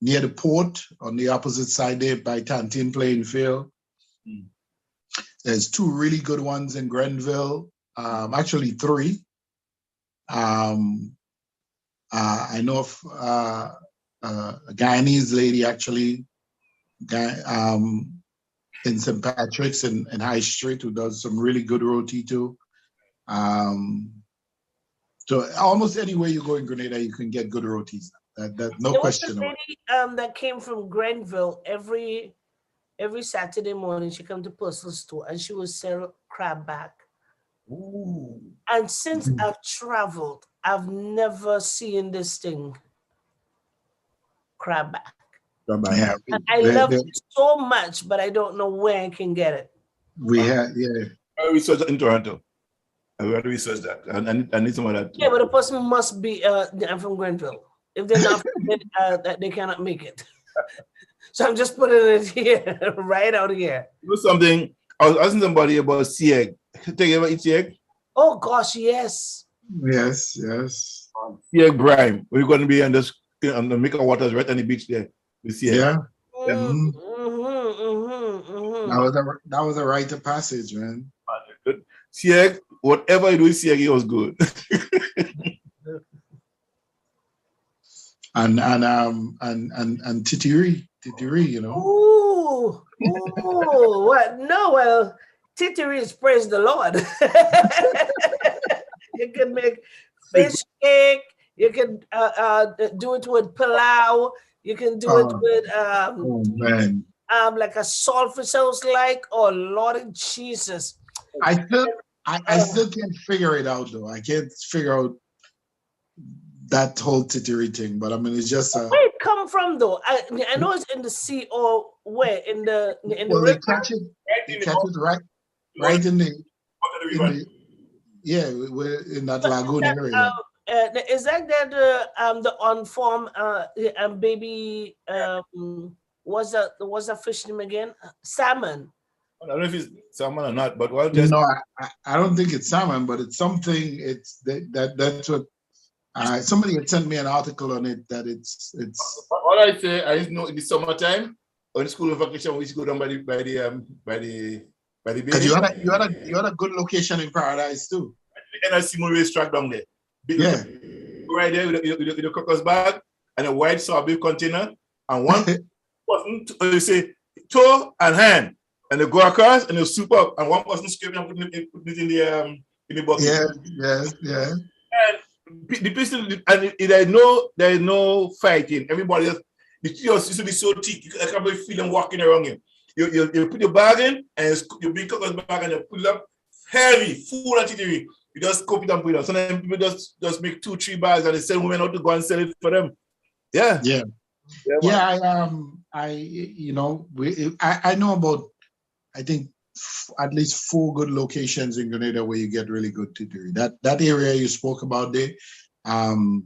near the port on the opposite side there by Tantin Playing Field. There's two really good ones in Grenville, actually three. I know of a Guyanese lady actually in St. Patrick's in High Street who does some really good roti too. So almost anywhere you go in Grenada, you can get good rotis. That no question. There was a lady that came from Grenville every Saturday morning. She come to Purcell store and she would sell crab back. Ooh. And since I've traveled, I've never seen this thing, crab back. Yeah. And I love it so much, but I don't know where I can get it. I researched in Toronto. I will research that. I need some of that. Yeah, but the person must be from Grenville. If they're not from it, they cannot make it. So I'm just putting it here, right out here. You know something? I was asking somebody about sea egg. Take you ever eat sea egg? Oh gosh, yes. Yes. Sea egg brine. We're going to be on the Mika Waters right on the beach there. Yeah. Mm-hmm. That was a rite of passage, man. Sea egg, whatever you do with sea egg, it was good. and titiri, you know. Ooh, what? No, well, titiri is praise the Lord. You can make fish cake. You can do it with pilau. You can do it with like a saltfish sauce, like. Oh Lord Jesus! I still can't figure it out though. I can't figure out that whole titiri thing. But I mean, it's just where it come from though. I know it's in the sea or where in the river. They catch it right in the in that lagoon area. Is that the unformed baby what's that fish name again? Salmon. I don't know if it's salmon or not, but I don't think it's salmon, but it's something. It's that's what somebody had sent me an article on it that it's. All I say, I just know in the summertime or in school vacation, we used to go down by the beach. Because you had a good location in Paradise too. And I see more racetrack down there. Yeah. Right there with the crocus bag and a white sorbet container and one person, you say toe and hand, and they go across and they soup up, and one person scraping and putting it in the bucket. Yeah. And the person, and there is no fighting. Everybody else, the tea used to be so thick, I can't feel them walking around him. You put your bag in, and you bring cocon's bag and you put it up heavy, full of tittery. You just scoop it and put it up. Sometimes people just make 2-3 bags and they send women out to go and sell it for them. Yeah. I know about, I think, at least 4 good locations in Grenada where you get really good tittery. That area you spoke about there, the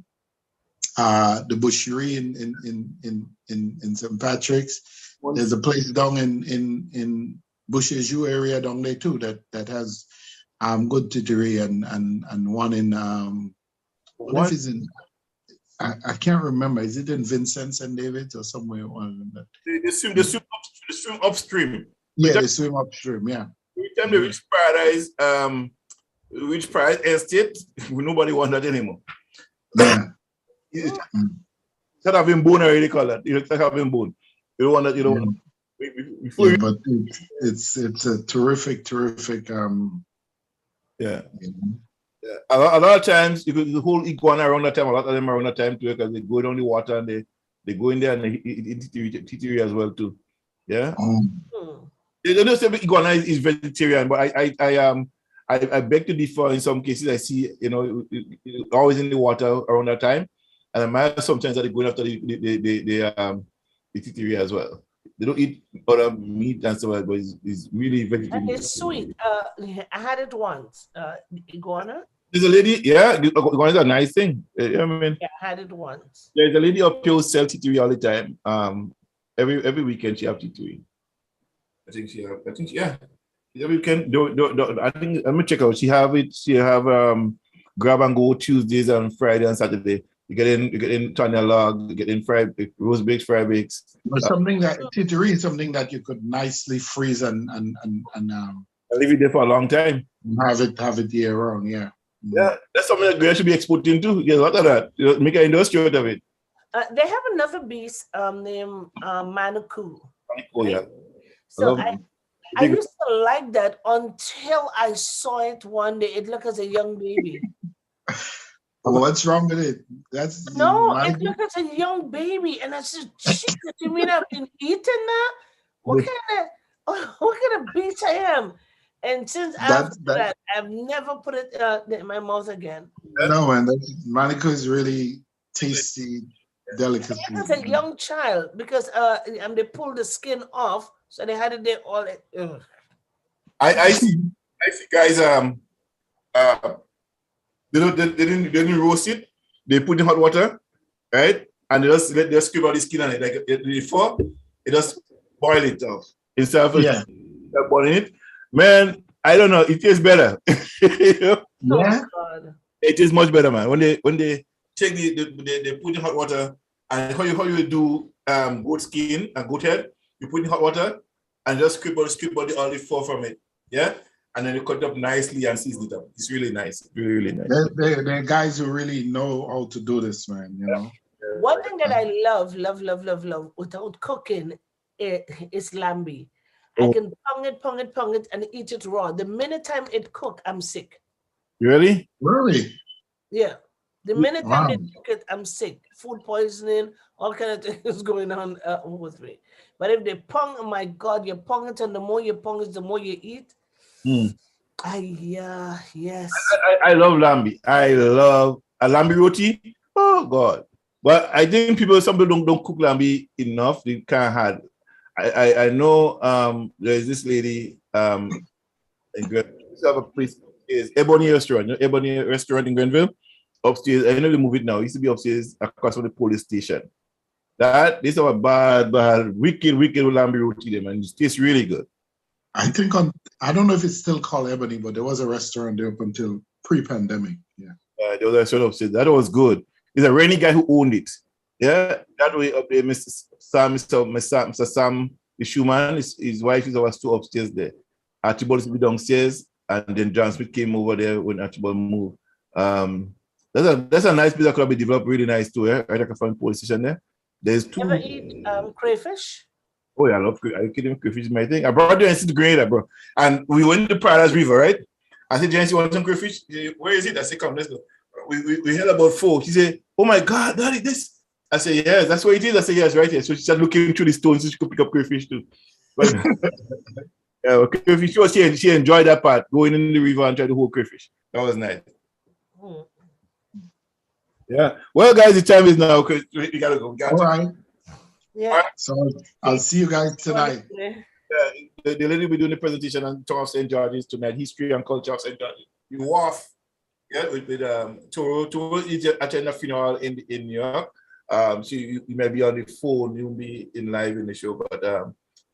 Bushery in St. Patrick's. There's a place down in Bushes U area down there too that has good tittery and one in what if it's in I can't remember. Is it in Vincent St. David's or somewhere? They swim upstream. Yeah, they swim upstream. Yeah. Every time they reach Paradise Estate, nobody wants that anymore. Yeah. Instead of having bone, I really call that. You don't having bone. You don't want that. You don't want that. But it's a terrific. Yeah. A lot of times, you could the whole iguana around that time. A lot of them around that time too, because they go down the water and they go in there and they eat tittery as well too. Yeah. They don't say iguana is vegetarian, but I beg to differ in some cases. I see always in the water around that time, and I might sometimes that they go after the tittery as well. They don't eat other meat and stuff, but it's really vegetarian. And it's sweet. I had it once. Iguana. There's a lady, iguana is a nice thing. You know what I mean? Yeah, I had it once. There's a lady up here who sells tittery all the time. Every weekend she have tittery. I think every weekend. I think let me check out. She have grab and go Tuesdays and Friday and Saturday. You get in Tanya log, you get in fried roast bakes, fry bakes. But something that tittery is something that you could nicely freeze and leave it there for a long time. Have it year round, yeah. Yeah, that's something that should be exporting too. Yeah, a lot of that. Make an industry out of it. They have another beast named Manuku. Oh yeah. So I used to like that until I saw it one day. It looked as a young baby. What's wrong with it? It looked as a young baby, and I said, "Shit, you mean I've been eating that? What kind of beast I am?" And since after that, I've never put it in my mouth again. No, man, Manuku is really tasty delicacy. As a young child, because they pulled the skin off, so they had it there all. I see guys. They didn't roast it. They put in hot water, right? And they just scrape out the skin on it. Like before, they just boil it off instead of boiling it. Man, I don't know. It tastes better. Yeah. God. It is much better, man. When they take they put in hot water, and how you do goat skin and goat head, you put in hot water and just scrape out the olive fur from it. Yeah. And then you cut it up nicely and season it up. It's really nice. Really, really nice. They're guys who really know how to do this, man. You know. One thing that I love without cooking is lambi. I can pong it, and eat it raw. The minute time it cook, I'm sick. Really? Really? Yeah. The minute time they cook it, I'm sick. Food poisoning, all kind of things going on with me. But if they pong, oh my God, you pong it, and the more you pong it, the more you eat. Yes. I love lambi. I love a lambi roti. Oh God. But I think some people don't cook lambi enough. They can't have. I know there's this lady in Grenville. We have a place, is Ebony Restaurant. Ebony Restaurant in Grenville. Upstairs. I know they move it now. It used to be upstairs across from the police station. This is a bad, wicked lambi roti there, man. It tastes really good. I think I don't know if it's still called Ebony, but there was a restaurant there up until pre-pandemic. Yeah. There was a restaurant upstairs. That was good. It's a rainy guy who owned it. Yeah. That way up there, Mr. Sam, the shoeman, his wife is our store upstairs there. Archibald used to be downstairs, and then John Smith came over there when Archibald moved. That's a nice place that could be developed really nice too, right? Like a fun police station there. There's two. Ever eat crayfish? Oh yeah, I kidding? Crayfish is my thing. I brought Jency to Grenada, bro. And we went to Paradise River, right? I said, Jency, want some crayfish? Said, where is it? I said, come, let's go. We had about 4. She said, oh my God, Daddy, this. I said, yes, that's what it is. I said, yes, right here. So she started looking through the stones so she could pick up crayfish too. But yeah, crayfish, she enjoyed that part, going in the river and try to hold crayfish. That was nice. Yeah. Well, guys, the time is now because we gotta go. All right. Yeah. All right. So I'll see you guys tonight. The lady will be doing the presentation on Town of St. George's tonight, history and culture of St. George's. You off, yeah, with Toro. Toro is attending a funeral in New York. So you may be on the phone, you'll be in live in the show, but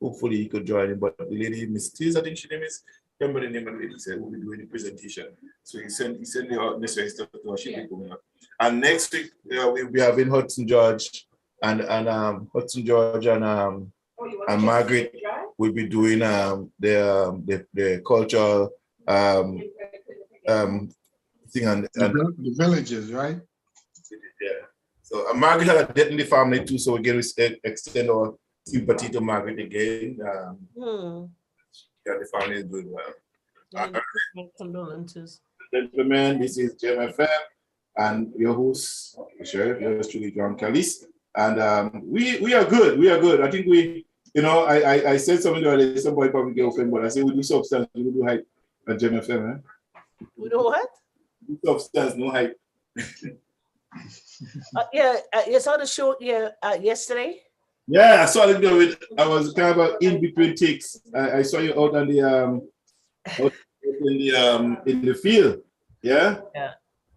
hopefully you could join in. But the lady, Miss Tiz, I think she name is. Remember the name of the lady said we'll be doing the presentation. So he sent the necessary stuff to her. She'll be coming up. And next week we'll be having Hudson George and Margaret will be doing the cultural thing and the villages, right? Yeah. So Margaret had a death in the family too. So again, we extend our sympathy to Margaret again. Yeah, the family is doing well. Condolences. Gentlemen, this is Gemfm and your host, Sheriff, yours truly, John Callis. And we are good. We are good. I think I said something the other day, somebody probably get offended, but I say we do substance, we do hype at Gemfm. Eh? We do what? We do substance, no hype. You saw the show yesterday? Yeah, I saw it. I was kind of in between takes. I saw you out on the in the field. Yeah. Yeah.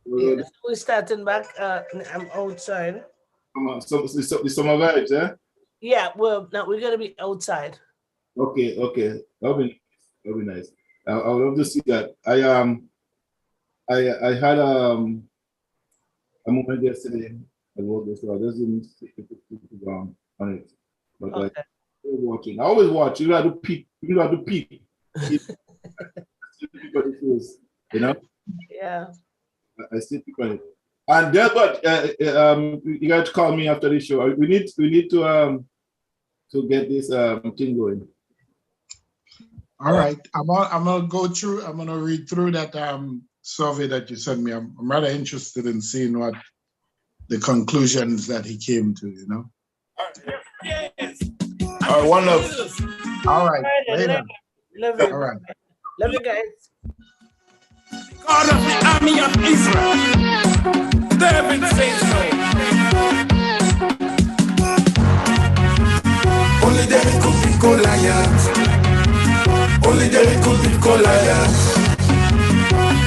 We're starting back. I'm outside. The summer vibes, yeah. Yeah. Well, now we're gonna be outside. Okay. That'll be nice. I would love to see that. I had a moment yesterday. I just didn't stick on it, but okay. Watching. I always watch. You got to peek. You have to peek. You know. Yeah. I still peek on it. And then, but you got to call me after the show. We need to get this thing going. All right. I'm gonna go through. I'm gonna read through that survey that you sent me. I'm rather interested in seeing what the conclusions that he came to, you know. Yes. All right, one love. All right. Later. Love you. All right. Love you guys. God of the army of Israel, David says so. Only David could be Goliath. Only David could be Goliath.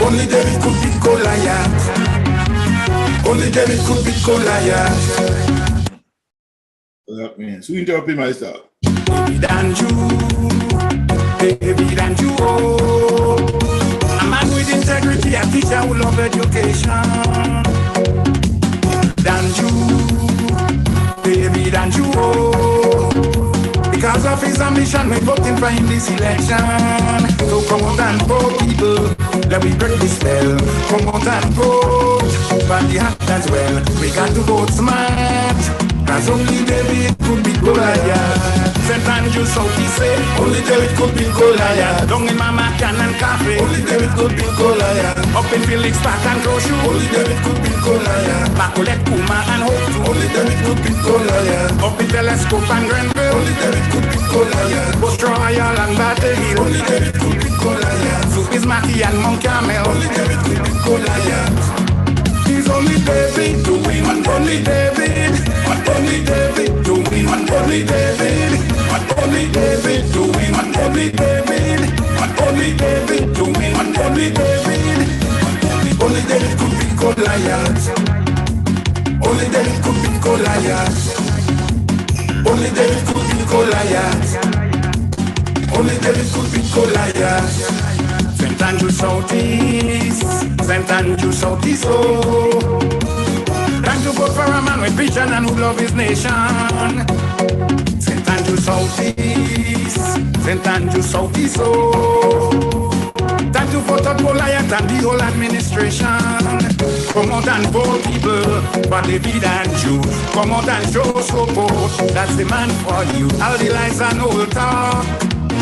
Only David could be Goliath. Only David could be Goliath. That means who interrupted myself? David and you, oh. A man with integrity, a teacher who love education. David and you, oh. Because of his ambition, we voting for him this election. So come out and vote, people. Let me break this spell. Come out and vote. But the heart as well. We got to vote smart. Cause only David could be Goliath. St. Andrew South, he say, only David could be Goliath. Down in Mama Cannon Cafe, only David could be Goliath. Up in Felix Park and Croshoe, only David could be Goliath. Bacolet, Puma and Hope, only David could be Goliath. Up in Telescope and Grenville, only David could be Goliath. Both Royal and Battle Hill, only David could be Goliath. Subi's Mackie and Mount Carmel, only David could be Goliath. He's only David to win, only David, only David to win, only David, only David to win, only David, only David to win, only David, only David could be Goliath, only David could be Goliath, only David could be Goliath, only David could be Goliath. St. Andrew Southeast, St. Andrew Southeast, oh. Time to vote for a man with vision and who love his nation. St. Andrew Southeast, St. Andrew Southeast, oh. Time to vote out Goliath and the whole administration. Come out and vote people for David and Jew. Come out and show support, that's the man for you. All the lies and all talk.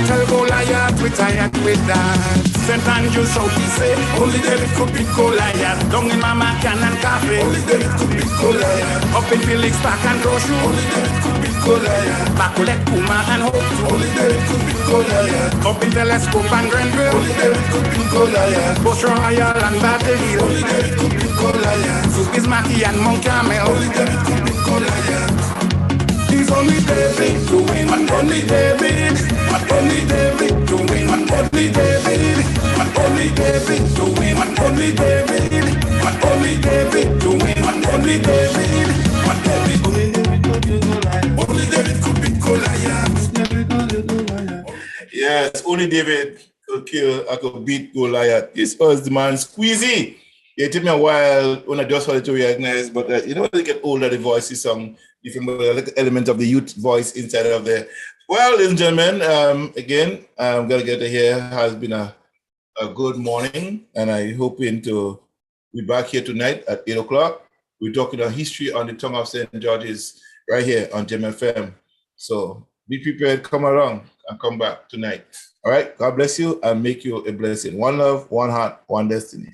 Tell Goliath we tired with that. St. Andrews out he say, only David could beat Goliath. Down in Mama Can and Cafe, only David could beat Goliath. Up in Felix Park and Groshu, only David could beat Goliath. Bacolet, Puma and Hope, only David could beat Goliath. Up in Telescope and Grenville, only David could beat Goliath. Bush Royal and Battle Hill, only David could beat Goliath. Suspis Mackey and Mount Carmel, only David could beat Goliath. He's only David to win, and only David, and only David to win, and only David, and only David to win, and only David, and only David to win, and only David, and only David could beat Goliath. Yes, only David could kill, I could beat Goliath. This was the man Squeezy. It took me a while when I just started to recognize, but you know, when you get older, the voice is some different element of the youth voice inside of there. Well, ladies and gentlemen, again, I'm going to get to here. Has been a good morning, and I'm hoping to be back here tonight at 8 o'clock. We're talking about history on the tongue of St. George's right here on Gemfm. So be prepared, come along and come back tonight. All right, God bless you and make you a blessing. One love, one heart, one destiny.